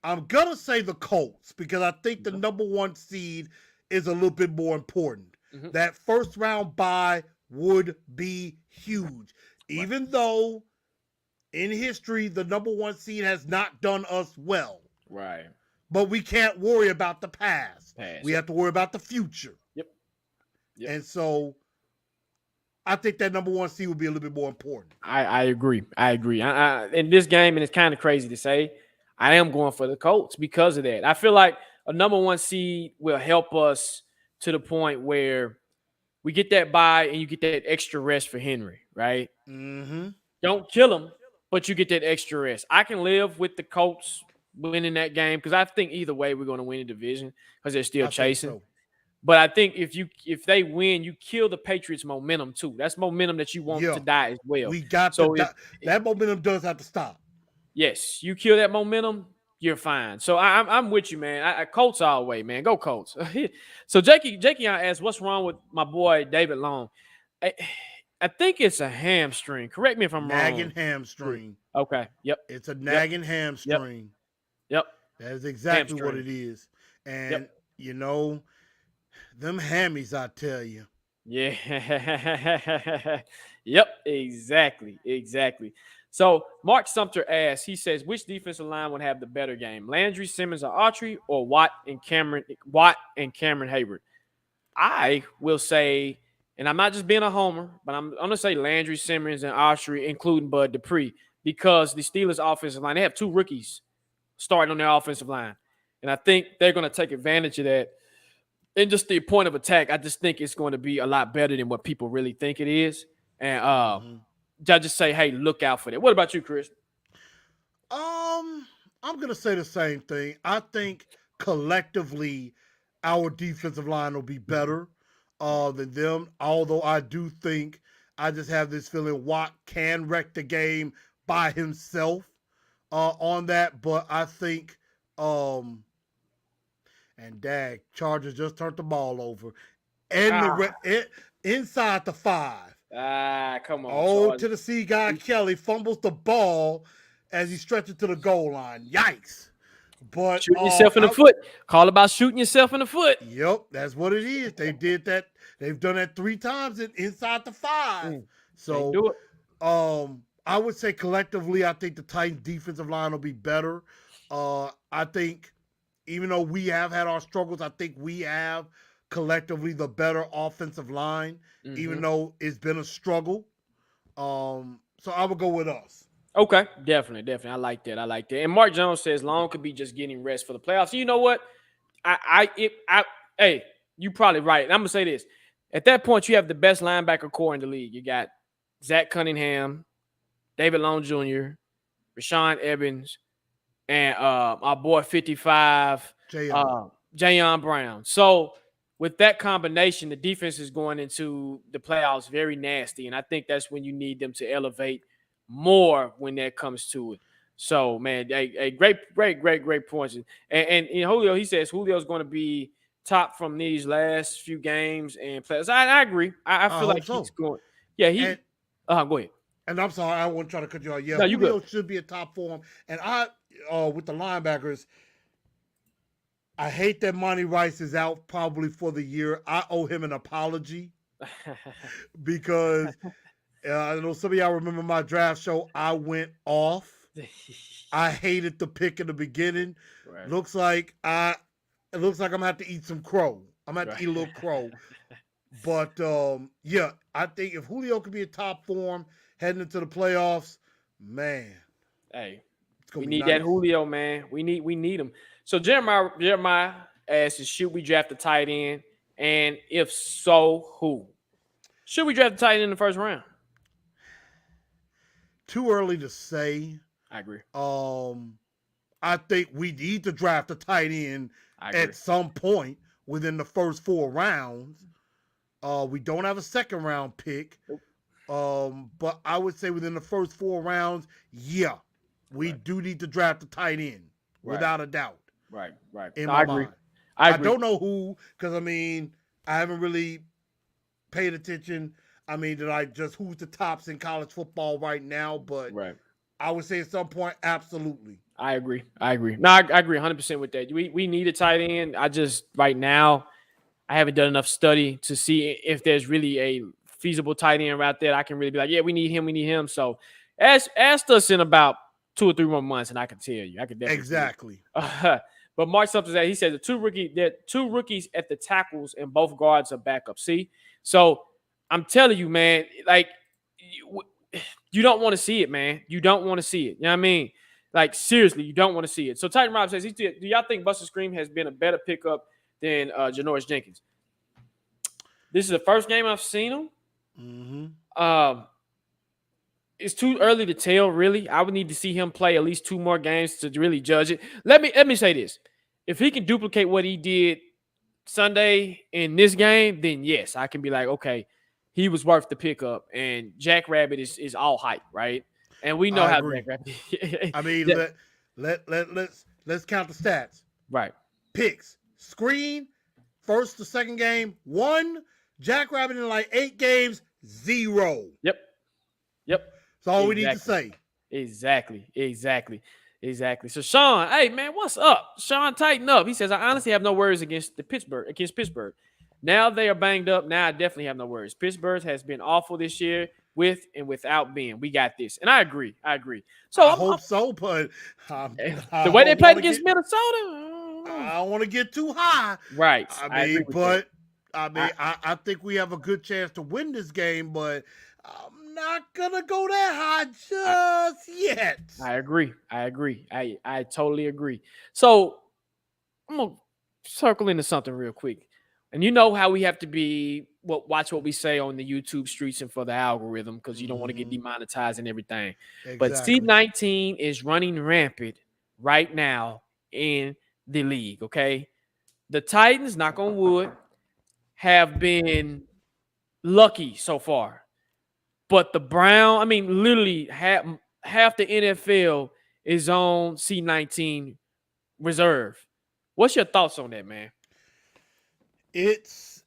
I'm going to say the Colts because I think the number 1 seed is a little bit more important. Mm-hmm. That first round bye would be huge. Even though in history, the number 1 seed has not done us well. Right. But we can't worry about the past. We have to worry about the future. Yep. And so I think that number 1 seed would be a little bit more important. I agree. In this game, and it's kind of crazy to say, I am going for the Colts because of that. I feel like a number 1 seed will help us to the point where we get that bye and you get that extra rest for Henry, right? Mm-hmm. Don't kill him, but you get that extra rest. I can live with the Colts winning that game because I think either way we're going to win the division because they're still chasing. So. But I think if they win, you kill the Patriots' momentum too. That's momentum that you want to die as well. We got that momentum does have to stop. Yes, you kill that momentum, you're fine. So I'm with you, man. Colts all the way, man. Go Colts. So Jakey asked, what's wrong with my boy David Long? I think it's a hamstring. Correct me if I'm wrong. Nagging hamstring. Okay. Yep. It's a nagging hamstring. Yep. That is exactly what it is. And you know, them hammies, I tell you. Yeah. Yep. Exactly. So Mark Sumter asks, he says, which defensive line would have the better game? Landry, Simmons, or Autry, or Watt and Cameron Hayward? I will say, and I'm not just being a homer, but I'm going to say Landry, Simmons, and Autry, including Bud Dupree, because the Steelers' offensive line, they have 2 rookies starting on their offensive line. And I think they're going to take advantage of that. And just the point of attack, I just think it's going to be a lot better than what people really think it is. And I just say, hey, look out for that. What about you, Chris? I'm going to say the same thing. I think collectively our defensive line will be better than them, although I do think I just have this feeling Watt can wreck the game by himself on that, but I think and Chargers just turned the ball over and inside the 5. Come on. Oh, Tennessee guy Kelly fumbles the ball as he stretches to the goal line. Yikes. But shooting yourself in the foot. Call about shooting yourself in the foot. Yep, that's what it is. They did that. They've done that 3 times inside the 5. So do it. I would say collectively, I think the Titans defensive line will be better. I think even though we have had our struggles, I think we have collectively the better offensive line, even though it's been a struggle. So I would go with us. Okay, definitely. I like that. And Mark Jones says Long could be just getting rest for the playoffs. So you know what? Hey, you probably right. And I'm gonna say this: at that point, you have the best linebacker core in the league. You got Zach Cunningham, David Long Jr., Rashawn Evans, and our boy 55, Jayon Brown. So with that combination, the defense is going into the playoffs very nasty, and I think that's when you need them to elevate more when that comes to it. So, man, great points. And Julio, he says Julio's going to be top from these last few games and players. I agree. I feel like he's going. Yeah, go ahead. And I'm sorry, I wasn't trying to cut you off. Yeah, no, Julio should be a top form. And with the linebackers, I hate that Monty Rice is out probably for the year. I owe him an apology because I know some of y'all remember my draft show. I went off. I hated the pick in the beginning. Right. Looks like I'm gonna have to eat some crow. I'm gonna have to eat a little crow. But I think if Julio could be a top form heading into the playoffs, man. Hey, we need that Julio, man. We need him. So Jeremiah asks, should we draft a tight end? And if so, who? Should we draft a tight end in the first round? Too early to say. I agree. I think we need to draft a tight end at some point within the first 4 rounds. We don't have a second round pick. But I would say within the first 4 rounds, yeah. we do need to draft a tight end without a doubt. Right. In No, my I agree. mind, I I agree. don't know who, because I mean, I haven't really paid attention. I mean, that I just who's the tops in college football right now, but Right. I would say at some point, absolutely. I agree. No, I agree 100% with that. We need a tight end. I just right now I haven't done enough study to see if there's really a feasible tight end right there. I can really be like, yeah, we need him. So ask us in about 2 or 3 more months, and I can tell you. I can definitely Exactly. but Mark something that he said there are 2 rookies at the tackles and both guards are backup. See, so I'm telling you, man, like you don't want to see it, man. You don't want to see it. You know what I mean? Like seriously, you don't want to see it. So Titan Rob says, do y'all think Buster Scream has been a better pickup than Janoris Jenkins? This is the first game I've seen him. Mm-hmm. It's too early to tell, really. I would need to see him play at least 2 more games to really judge it. Let me say this: if he can duplicate what he did Sunday in this game, then yes, I can be like, okay, he was worth the pickup. And Jack Rabbit is all hype, right? And we know I how agree. Jack Rabbit. I mean, let's count the stats. Right. Picks, screen, first to second game, 1. Jackrabbit in like 8 games, 0. Yep. That's all we need to say. Exactly. So Sean, hey man, what's up? Sean, tighten up. He says, I honestly have no worries against Pittsburgh. Now they are banged up. Now I definitely have no worries. Pittsburgh has been awful this year with and without Ben. We got this. And I agree. So I hope so, but the way they played against Minnesota. I don't want to get too high. Right. I think we have a good chance to win this game, but I'm not gonna go that high just yet. I agree. I totally agree. So I'm gonna circle into something real quick. And you know how we have to watch what we say on the YouTube streets and for the algorithm, because you don't want to get demonetized and everything. Exactly. But C19 is running rampant right now in the league. Okay. The Titans, knock on wood, have been lucky so far. But the Brown, I mean, literally half the NFL is on C19 reserve. What's your thoughts on that, man? It's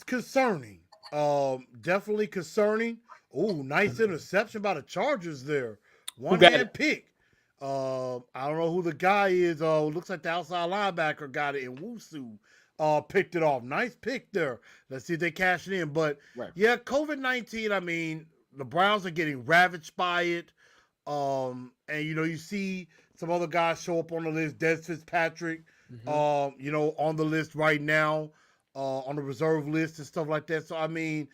concerning. Definitely concerning. Oh, nice interception by the Chargers there. One-hand pick. I don't know who the guy is. Looks like the outside linebacker got it, and Wusu picked it off. Nice pick there. Let's see if they cash it in. But yeah, COVID-19, I mean, the Browns are getting ravaged by it. And you see some other guys show up on the list. Des Fitzpatrick, on the list right now, on the reserve list and stuff like that. So I mean,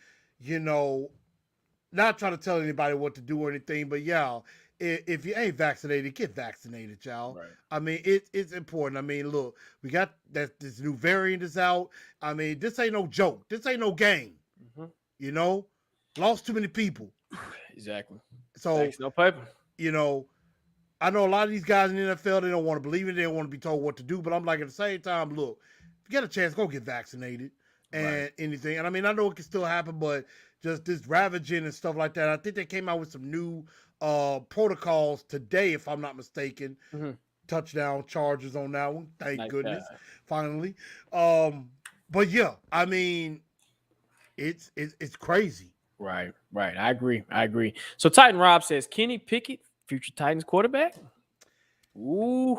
not trying to tell anybody what to do or anything, but yeah, if you ain't vaccinated, get vaccinated, y'all. Right. I mean, it's important. I mean, look, we got this new variant is out. I mean, this ain't no joke. This ain't no game. Lost too many people. Exactly. So thanks, no paper. I know a lot of these guys in the NFL, they don't want to believe it. They don't want to be told what to do. But I'm like, at the same time, look, if you get a chance, go get vaccinated and anything. And I mean, I know it can still happen, but just this ravaging and stuff like that. I think they came out with some new protocols today, if I'm not mistaken. Touchdown charges on that one. Thank goodness. Finally. But yeah, I mean, it's crazy. Right. I agree. So Titan Rob says, Kenny Pickett, future Titans quarterback. He's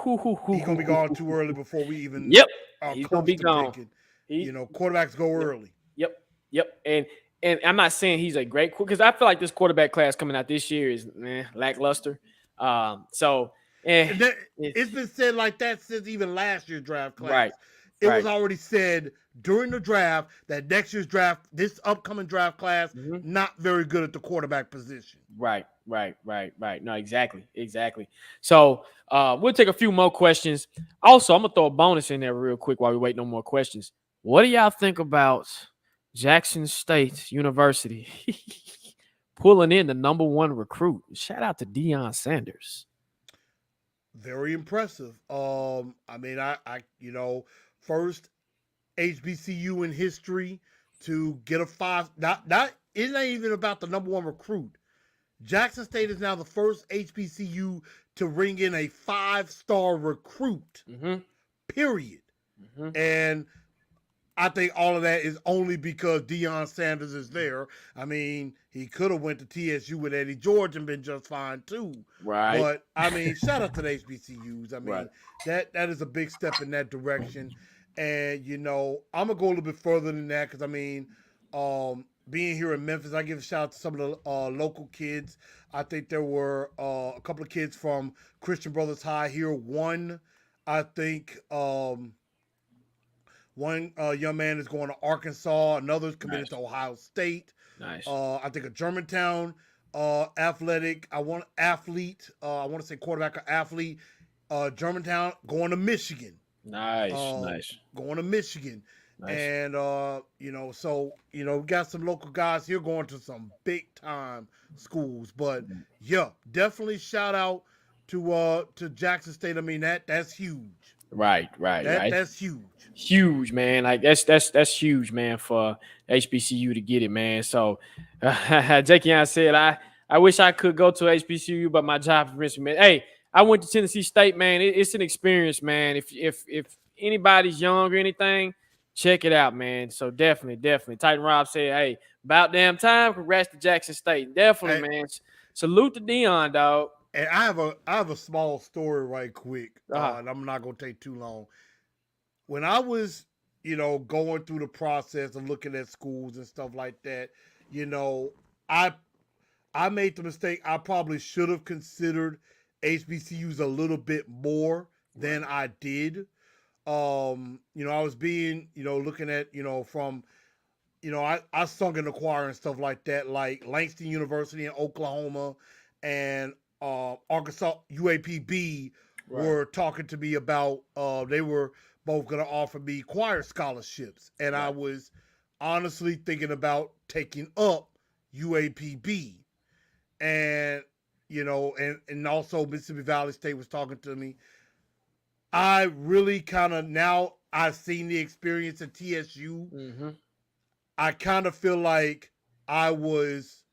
gonna be gone too early before we even. Yep. He's gonna be gone. Quarterbacks go early. Yep. And I'm not saying he's a great, because I feel like this quarterback class coming out this year is lackluster. It's been said like that since even last year's draft class. Right. It was already said during the draft that next year's draft, this upcoming draft class, not very good at the quarterback position. Right. No, exactly. So we'll take a few more questions. Also, I'm gonna throw a bonus in there real quick while we wait no more questions. What do y'all think about Jackson State University pulling in the #1 recruit? Shout out to Deion Sanders. Very impressive. I mean, I first HBCU in history to get a 5. It ain't even about the #1 recruit. Jackson State is now the first HBCU to bring in a 5-star recruit, period. And I think all of that is only because Deion Sanders is there. I mean, he could have went to TSU with Eddie George and been just fine too. Right. But I mean, shout out to the HBCUs. I mean, Right. that is a big step in that direction. And I'm gonna go a little bit further than that because I mean, being here in Memphis, I give a shout out to some of the local kids. I think there were a couple of kids from Christian Brothers High here. One, I think. One young man is going to Arkansas. Another is committed to Ohio State. Nice. I think a Germantown athlete. I want to say quarterback or athlete. Germantown going to Michigan. Nice. Nice. Going to Michigan. Nice. And we got some local guys here going to some big time schools. But yeah, definitely shout out to Jackson State. I mean that's huge. Right. That's huge. Huge, man. Like that's huge, man, for HBCU to get it, man. So Jakion said, I wish I could go to HBCU, but my job permits me, man. Hey, I went to Tennessee State, man. It's an experience, man. If anybody's young or anything, check it out, man. So definitely. Titan Rob said, hey, about damn time. Congrats to Jackson State. Definitely, man. Salute to Deion, dog. And I have a small story right quick, and I'm not gonna take too long. When I was, going through the process of looking at schools and stuff like that, I made the mistake. I probably should have considered HBCUs a little bit more than I did. I was being, looking at, from, I sung in the choir and stuff like that, like Langston University in Oklahoma and Arkansas UAPB were talking to me about they were both going to offer me choir scholarships, and I was honestly thinking about taking up UAPB, and and also Mississippi Valley State was talking to me. I really kind of, now I've seen the experience at TSU. I kind of feel like I was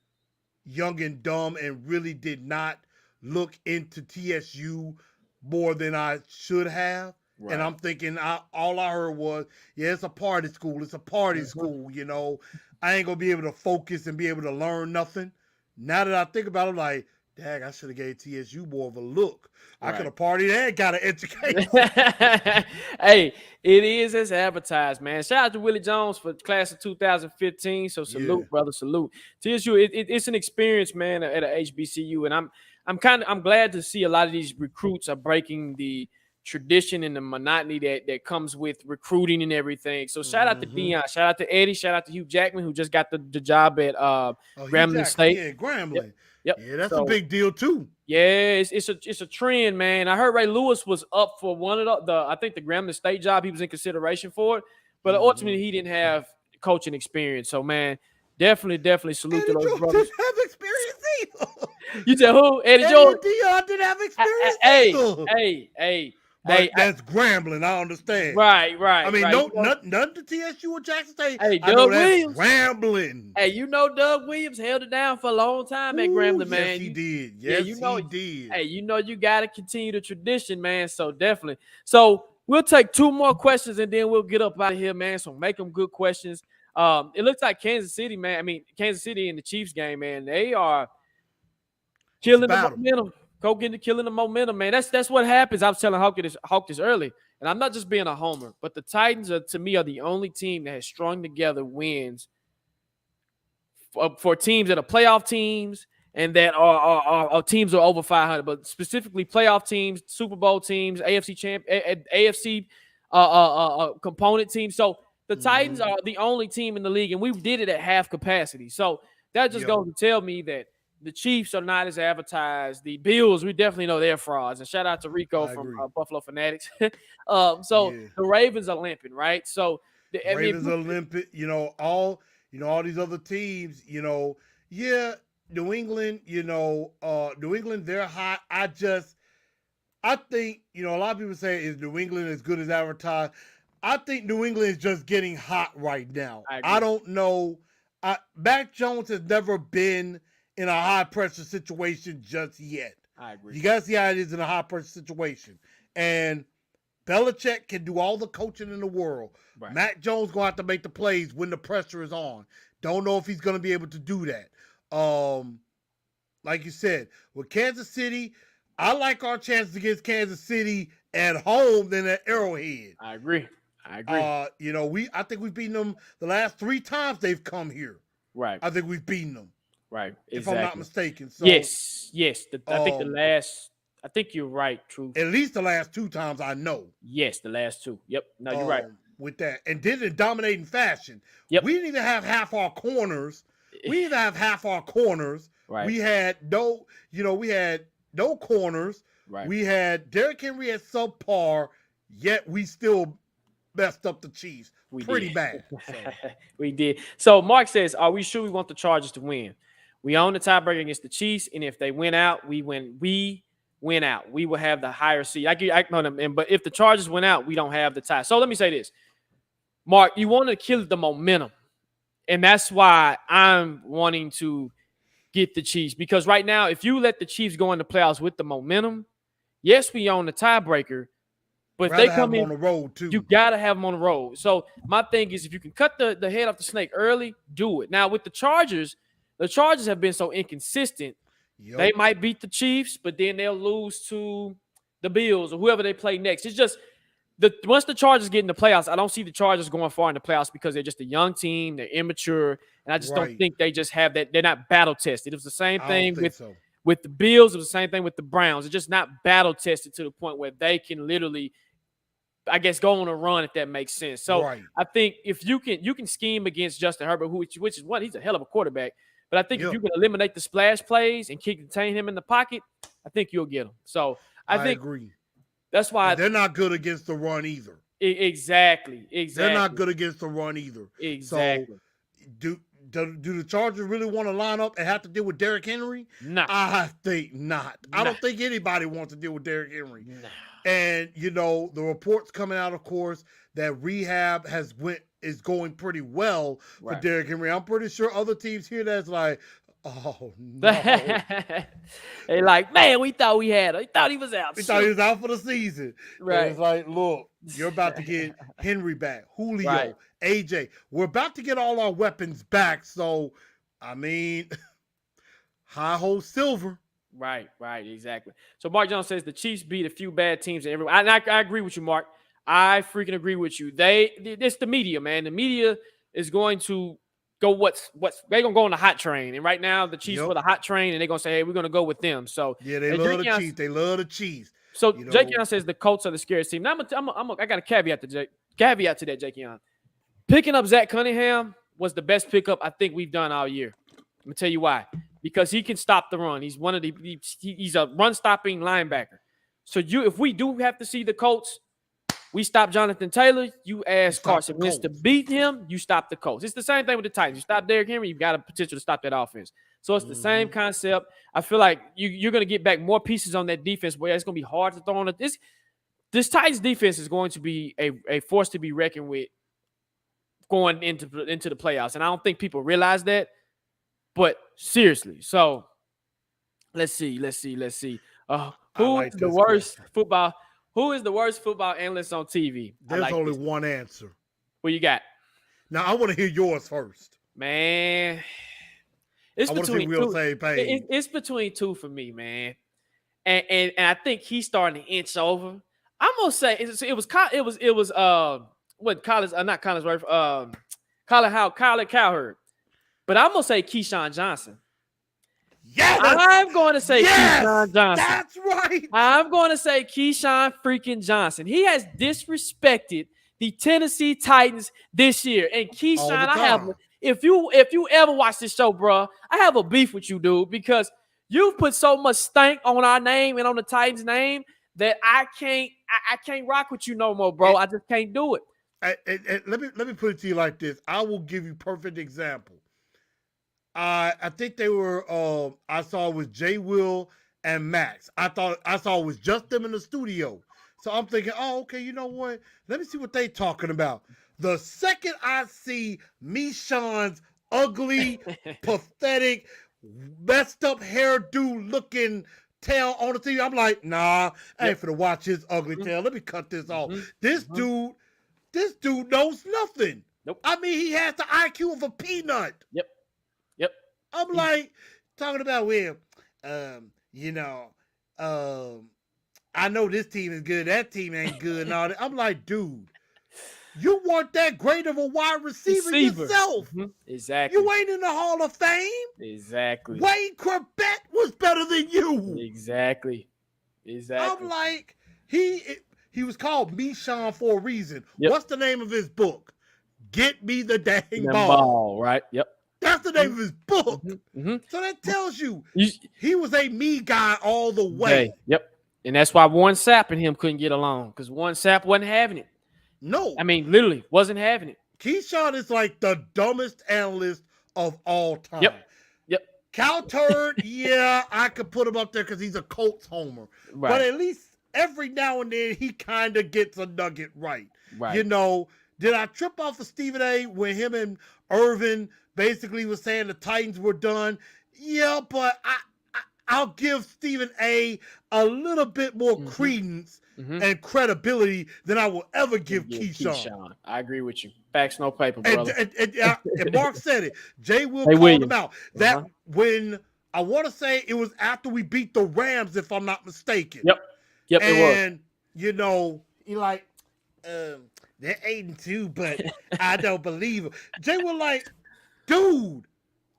young and dumb and really did not look into TSU more than I should have. Right. And I'm thinking all I heard was, it's a party school. It's a party school, I ain't going to be able to focus and be able to learn nothing. Now that I think about it, like, dang, I should have gave TSU more of a look. Right. I could have partied and got an education. Hey, it is as advertised, man. Shout out to Willie Jones for class of 2015. So salute, brother, salute. TSU, it's an experience, man, at a HBCU, and I'm glad to see a lot of these recruits are breaking the tradition and the monotony that comes with recruiting and everything. So shout out to Deion, shout out to Eddie, shout out to Hugh Jackman, who just got the job at Grambling State. Yeah, Grambling. Yep. Yeah, that's a big deal too. Yeah, it's a trend, man. I heard Ray Lewis was up for one of the I think the Grambling State job. He was in consideration for it, but ultimately he didn't have coaching experience. So man, definitely salute to those brothers. Didn't have experience either. You said who? Eddie George. Deion didn't have experience either. Hey. But that's Grambling, I understand. Right. I mean, nothing to TSU or Jackson State. Hey, Doug Williams. Grambling. Hey, Doug Williams held it down for a long time at Grambling, man. Yes, he did. Yes, he did. Hey, you got to continue the tradition, man. So definitely. So we'll take 2 more questions and then we'll get up out of here, man. So make them good questions. It looks like Kansas City, man. I mean, Kansas City in the Chiefs game, man. They are killing the momentum. Killing the momentum, man. That's what happens. I was telling Hawk this early, and I'm not just being a homer, but the Titans to me are the only team that has strung together wins for teams that are playoff teams and that are teams that are over 500, but specifically playoff teams, Super Bowl teams, AFC component teams. So the Titans are the only team in the league, and we did it at half capacity. So that just goes to tell me that the Chiefs are not as advertised. The Bills, we definitely know they're frauds. And shout out to Rico from Buffalo Fanatics. The Ravens are limping, right? So the Ravens are limping. All these other teams. New England. New England, they're hot. I think a lot of people say, is New England as good as advertised? I think New England is just getting hot right now. I don't know. Mac Jones has never been in a high-pressure situation just yet. I agree. You got to see how it is in a high pressure situation. And Belichick can do all the coaching in the world. Right. Mac Jones going to have to make the plays when the pressure is on. Don't know if he's going to be able to do that. Like you said, with Kansas City, I like our chances against Kansas City at home than at Arrowhead. I agree. I think we've beaten them the last 3 times they've come here. Right. I think we've beaten them. Right. Exactly. If I'm not mistaken. So yes. I think you're right, Truth. At least the last 2 times I know. Yes, the last 2. Yep. No, you're right. With that. And did it in dominating fashion. Yep. We didn't even have half our corners. Right. We had no corners. Right. We had Derrick Henry at subpar, yet we still messed up the Chiefs. Pretty bad. So. We did. So Mark says, are we sure we want the Chargers to win? We own the tiebreaker against the Chiefs, and if they win out, we win. We win out. We will have the higher seed. But if the Chargers win out, we don't have the tie. So let me say this. Mark, you want to kill the momentum. And that's why I'm wanting to get the Chiefs. Because right now, if you let the Chiefs go in the playoffs with the momentum, yes, we own the tiebreaker. But if they come in on the road too. You got to have them on the road. So my thing is, if you can cut the head off the snake early, do it. Now, with the Chargers have been so inconsistent. Yep. They might beat the Chiefs, but then they'll lose to the Bills or whoever they play next. It's just once the Chargers get in the playoffs, I don't see the Chargers going far in the playoffs because they're just a young team. They're immature, and I just don't think they just have that. They're not battle tested. It was the same thing with the Bills. It was the same thing with the Browns. It's just not battle tested to the point where they can literally, I guess, go on a run, if that makes sense. So I think if you can scheme against Justin Herbert, which is what he's a hell of a quarterback. But I think if you can eliminate the splash plays and contain him in the pocket, I think you'll get him. So I agree. That's why they're not good against the run either. Exactly. They're not good against the run either. Exactly. So do the Chargers really want to line up and have to deal with Derrick Henry? No. I think not. I don't think anybody wants to deal with Derrick Henry. No. And the reports coming out, of course, that rehab is going pretty well for Derrick Henry. I'm pretty sure other teams here that's like, oh no. They like, man, we thought we had him. We thought he was out. We thought he was out for the season. Right. And it's like, look, you're about to get Henry back, Julio, AJ. We're about to get all our weapons back. So, I mean, high hole silver. Right, exactly. So Mark Jones says the Chiefs beat a few bad teams and everyone. I agree with you, Mark. I freaking agree with you. It's the media, man. The media is going to go they're gonna go on the hot train. And right now the Chiefs were the hot train, and they're gonna say, hey, we're gonna go with them. So yeah, they love the Chiefs. They love the Chiefs. So Jake Young says the Colts are the scariest team. Now I got a caveat to that, Jake Young. Picking up Zach Cunningham was the best pickup I think we've done all year. Let me tell you why. Because he can stop the run. He's he's a run-stopping linebacker. So if we do have to see the Colts, we stop Jonathan Taylor. You ask Carson Wentz to beat him. You stop the Colts. It's the same thing with the Titans. You stop Derrick Henry, you've got a potential to stop that offense. So it's the same concept. I feel like you're going to get back more pieces on that defense where it's going to be hard to throw on it. This Titans defense is going to be a force to be reckoned with going into the playoffs. And I don't think people realize that. But seriously, so let's see. Who is the worst football analyst on TV? There's only one answer. What you got? Now I want to hear yours first. Man, it's between two. It's between two for me, man. And I think he's starting to inch over. I'm gonna say Colin Cowherd. But I'm going to say Keyshawn Johnson. Yes! I'm going to say Keyshawn Johnson. That's right. I'm going to say Keyshawn freaking Johnson. He has disrespected the Tennessee Titans this year. And Keyshawn, if you ever watch this show, bro, I have a beef with you, dude, because you've put so much stank on our name and on the Titans name that I can't rock with you no more, bro. I just can't do it. Let me put it to you like this. I will give you a perfect example. I think they were. I saw it was Jay Will and Max. I saw it was just them in the studio. So I'm thinking, oh, okay, you know what? Let me see what they talking about. The second I see Meeshawn's ugly, pathetic, messed up hairdo looking tail on the TV. I'm like, nah, I ain't finna watch his ugly tail. Let me cut this off. This dude knows nothing. Nope. I mean, he has the IQ of a peanut. Yep. I'm like, talking about him, I know this team is good, that team ain't good, and all that. I'm like, dude, you weren't that great of a wide receiver. Yourself. Exactly. You ain't in the Hall of Fame. Exactly. Wayne Corbett was better than you. Exactly. I'm like, he was called Meeshawn for a reason. Yep. What's the name of his book? Get Me the Dang Ball. Ball. Right. Yep. That's the name of his book. So that tells you he was a me guy all the way. Yep. And that's why Warren Sapp and him couldn't get along, because Warren Sapp wasn't having it. No. I mean, literally wasn't having it. Keyshawn is like the dumbest analyst of all time. Yep. Cal Turd, yeah, I could put him up there because he's a Colts homer. Right. But at least every now and then he kind of gets a nugget right. You know, did I trip off of Stephen A when him and Irvin basically was saying the Titans were done? Yeah, but I'll give Stephen A little bit more credence and credibility than I will ever give Keyshawn. I agree with you. Facts, no paper, brother. And Mark said it. Jay Will called him out. That when I want to say it was after we beat the Rams, if I'm not mistaken. Yep. And you know, he like, they're 8-2, but I don't believe it. Jay Will like, dude,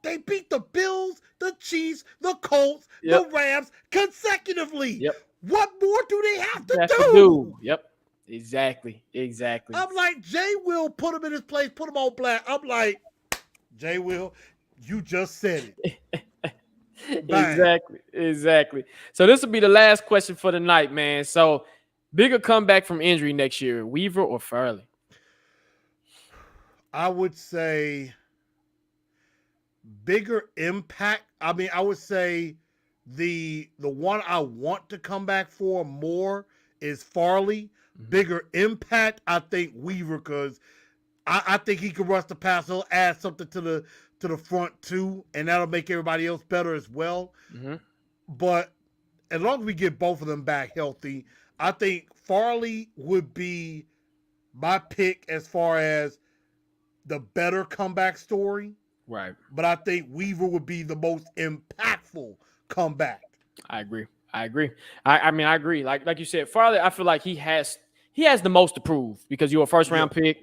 they beat the Bills, the Chiefs, the Colts, the Rams consecutively. What more do they have to do? Exactly. I'm like, Jay Will put him in his place, put him on black. I'm like, Jay Will, you just said it. Exactly. So this will be the last question for the night, man. So bigger comeback from injury next year, Weaver or Farley? I would say bigger impact. I mean, I would say the one I want to come back for more is Farley. Bigger impact, I think Weaver, because I think he can rush the pass. He'll add something to the front too, and that'll make everybody else better as well. But as long as we get both of them back healthy, I think Farley would be my pick as far as the better comeback story. Right. But I think Weaver would be the most impactful comeback. I agree. I mean, I agree. Like you said, Farley, I feel like he has the most to prove, because you were a first round pick.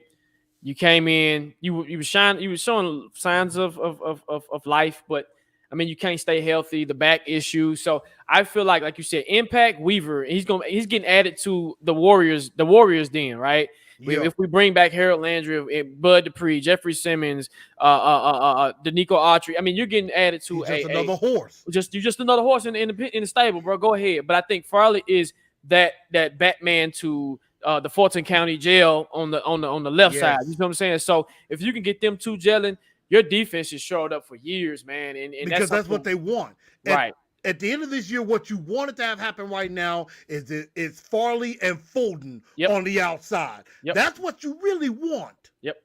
You came in, you were showing signs of life, but I mean, you can't stay healthy, the back issue. So I feel like you said, impact Weaver, he's getting added to the Warriors den, right? If we bring back Harold Landry, Bud Dupree, Jeffrey Simmons, Danico Autry, I mean, you're getting added to another horse. You're just another horse in the stable, bro. Go ahead. But I think Farley is that Batman to the Fulton County Jail on the left side. You know what I'm saying? So if you can get them two gelling, your defense has showed up for years, man. And because that's what they want. Right. At the end of this year, what you wanted to have happen right now is Farley and Fulton on the outside. That's what you really want. Yep.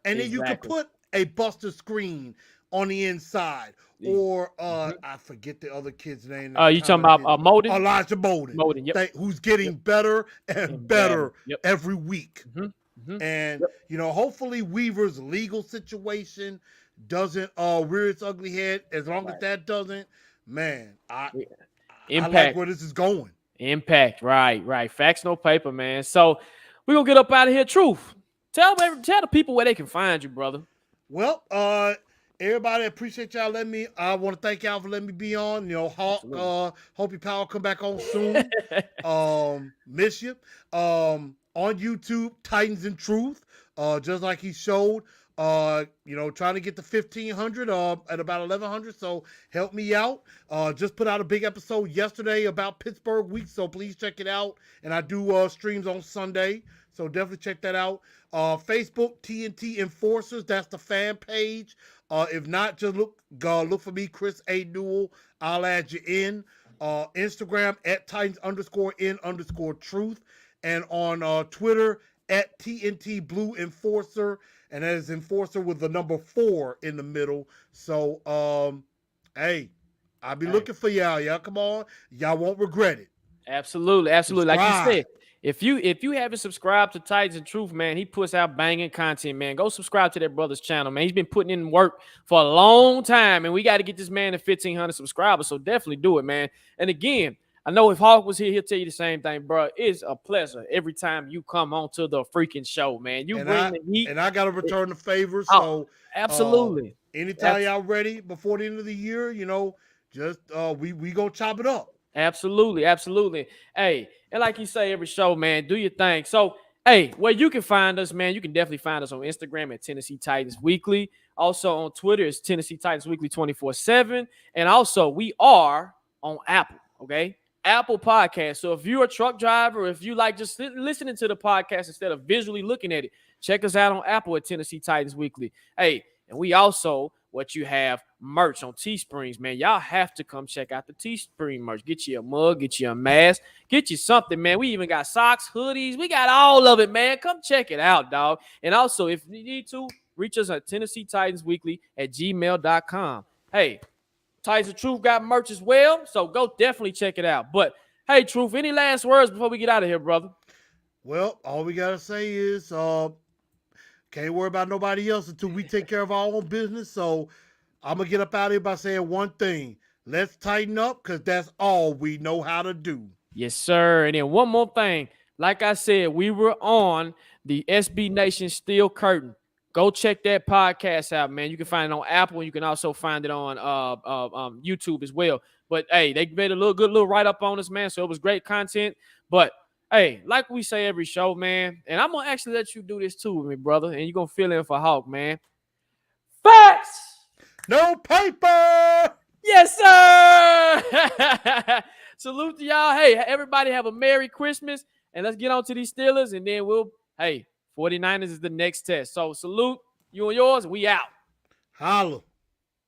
And then you can put a Buster Screen on the inside. Or I forget the other kid's name. You talking about Molden? Elijah Molden. Who's getting better and better every week. And hopefully Weaver's legal situation doesn't rear its ugly head. As long as that doesn't, man, I like where this is going. Impact, right. Facts, no paper, man. So we're gonna get up out of here. Truth. Tell the people where they can find you, brother. Well, everybody, appreciate y'all letting me. I want to thank y'all for letting me be on. Hawk, hope your power come back on soon. Miss you. On YouTube, Titans and Truth. Just like he showed. Trying to get to 1,500 at about 1,100. So help me out. Just put out a big episode yesterday about Pittsburgh week. So please check it out. And I do streams on Sunday. So definitely check that out. Facebook, TNT Enforcers. That's the fan page. If not, just look for me, Chris A. Newell. I'll add you in. Instagram at Titans_N_Truth. And on Twitter at TNT Blue Enforcer. And that is Enforcer with the number 4 in the middle. So, hey, I'll be Hey. looking for y'all. Y'all come on. Y'all won't regret it. Absolutely, absolutely. Like you Subscribe. said, if you haven't subscribed to Titans and Truth, man, he puts out banging content, man. Go subscribe to that brother's channel, man. He's been putting in work for a long time, and we got to get this man to 1,500 subscribers. So definitely do it, man. And again, I know if Hawk was here, he'll tell you the same thing, bro. It's a pleasure every time you come onto the freaking show, man. You bring the heat. And I got to return the favor. Oh, So absolutely. anytime y'all ready before the end of the year, just we gonna chop it up. Absolutely, absolutely. Hey, and like you say every show, man, do your thing. So, hey, where you can find us, man, you can definitely find us on Instagram at Tennessee Titans Weekly. Also on Twitter, it's Tennessee Titans Weekly 24/7. And also, we are on Apple, okay? Apple Podcast. So if you're a truck driver, if you like just listening to the podcast instead of visually looking at it, check us out on Apple at Tennessee Titans Weekly. Hey, and we also what you have merch on Teesprings, man. Y'all have to come check out the Teespring merch. Get you a mug, get you a mask, get you something, man. We even got socks, hoodies. We got all of it, man. Come check it out, dog. And also, if you need to, reach us at Tennessee Titans Weekly at gmail.com. Hey, Titans of Truth got merch as well, so go definitely check it out. But, hey, Truth, any last words before we get out of here, brother? Well, all we got to say is can't worry about nobody else until we take care of our own business. So I'm going to get up out of here by saying one thing. Let's tighten up because that's all we know how to do. Yes, sir. And then one more thing. Like I said, we were on the SB Nation Steel Curtain. Go check that podcast out, man. You can find it on Apple, and you can also find it on YouTube as well. But, hey, they made a good little write-up on us, man, so it was great content. But, hey, like we say every show, man, and I'm going to actually let you do this too with me, brother, and you're going to fill in for Hawk, man. Facts! No paper! Yes, sir! Salute to y'all. Hey, everybody have a Merry Christmas, and let's get on to these Steelers, and then 49ers is the next test. So salute you and yours. We out. Holla.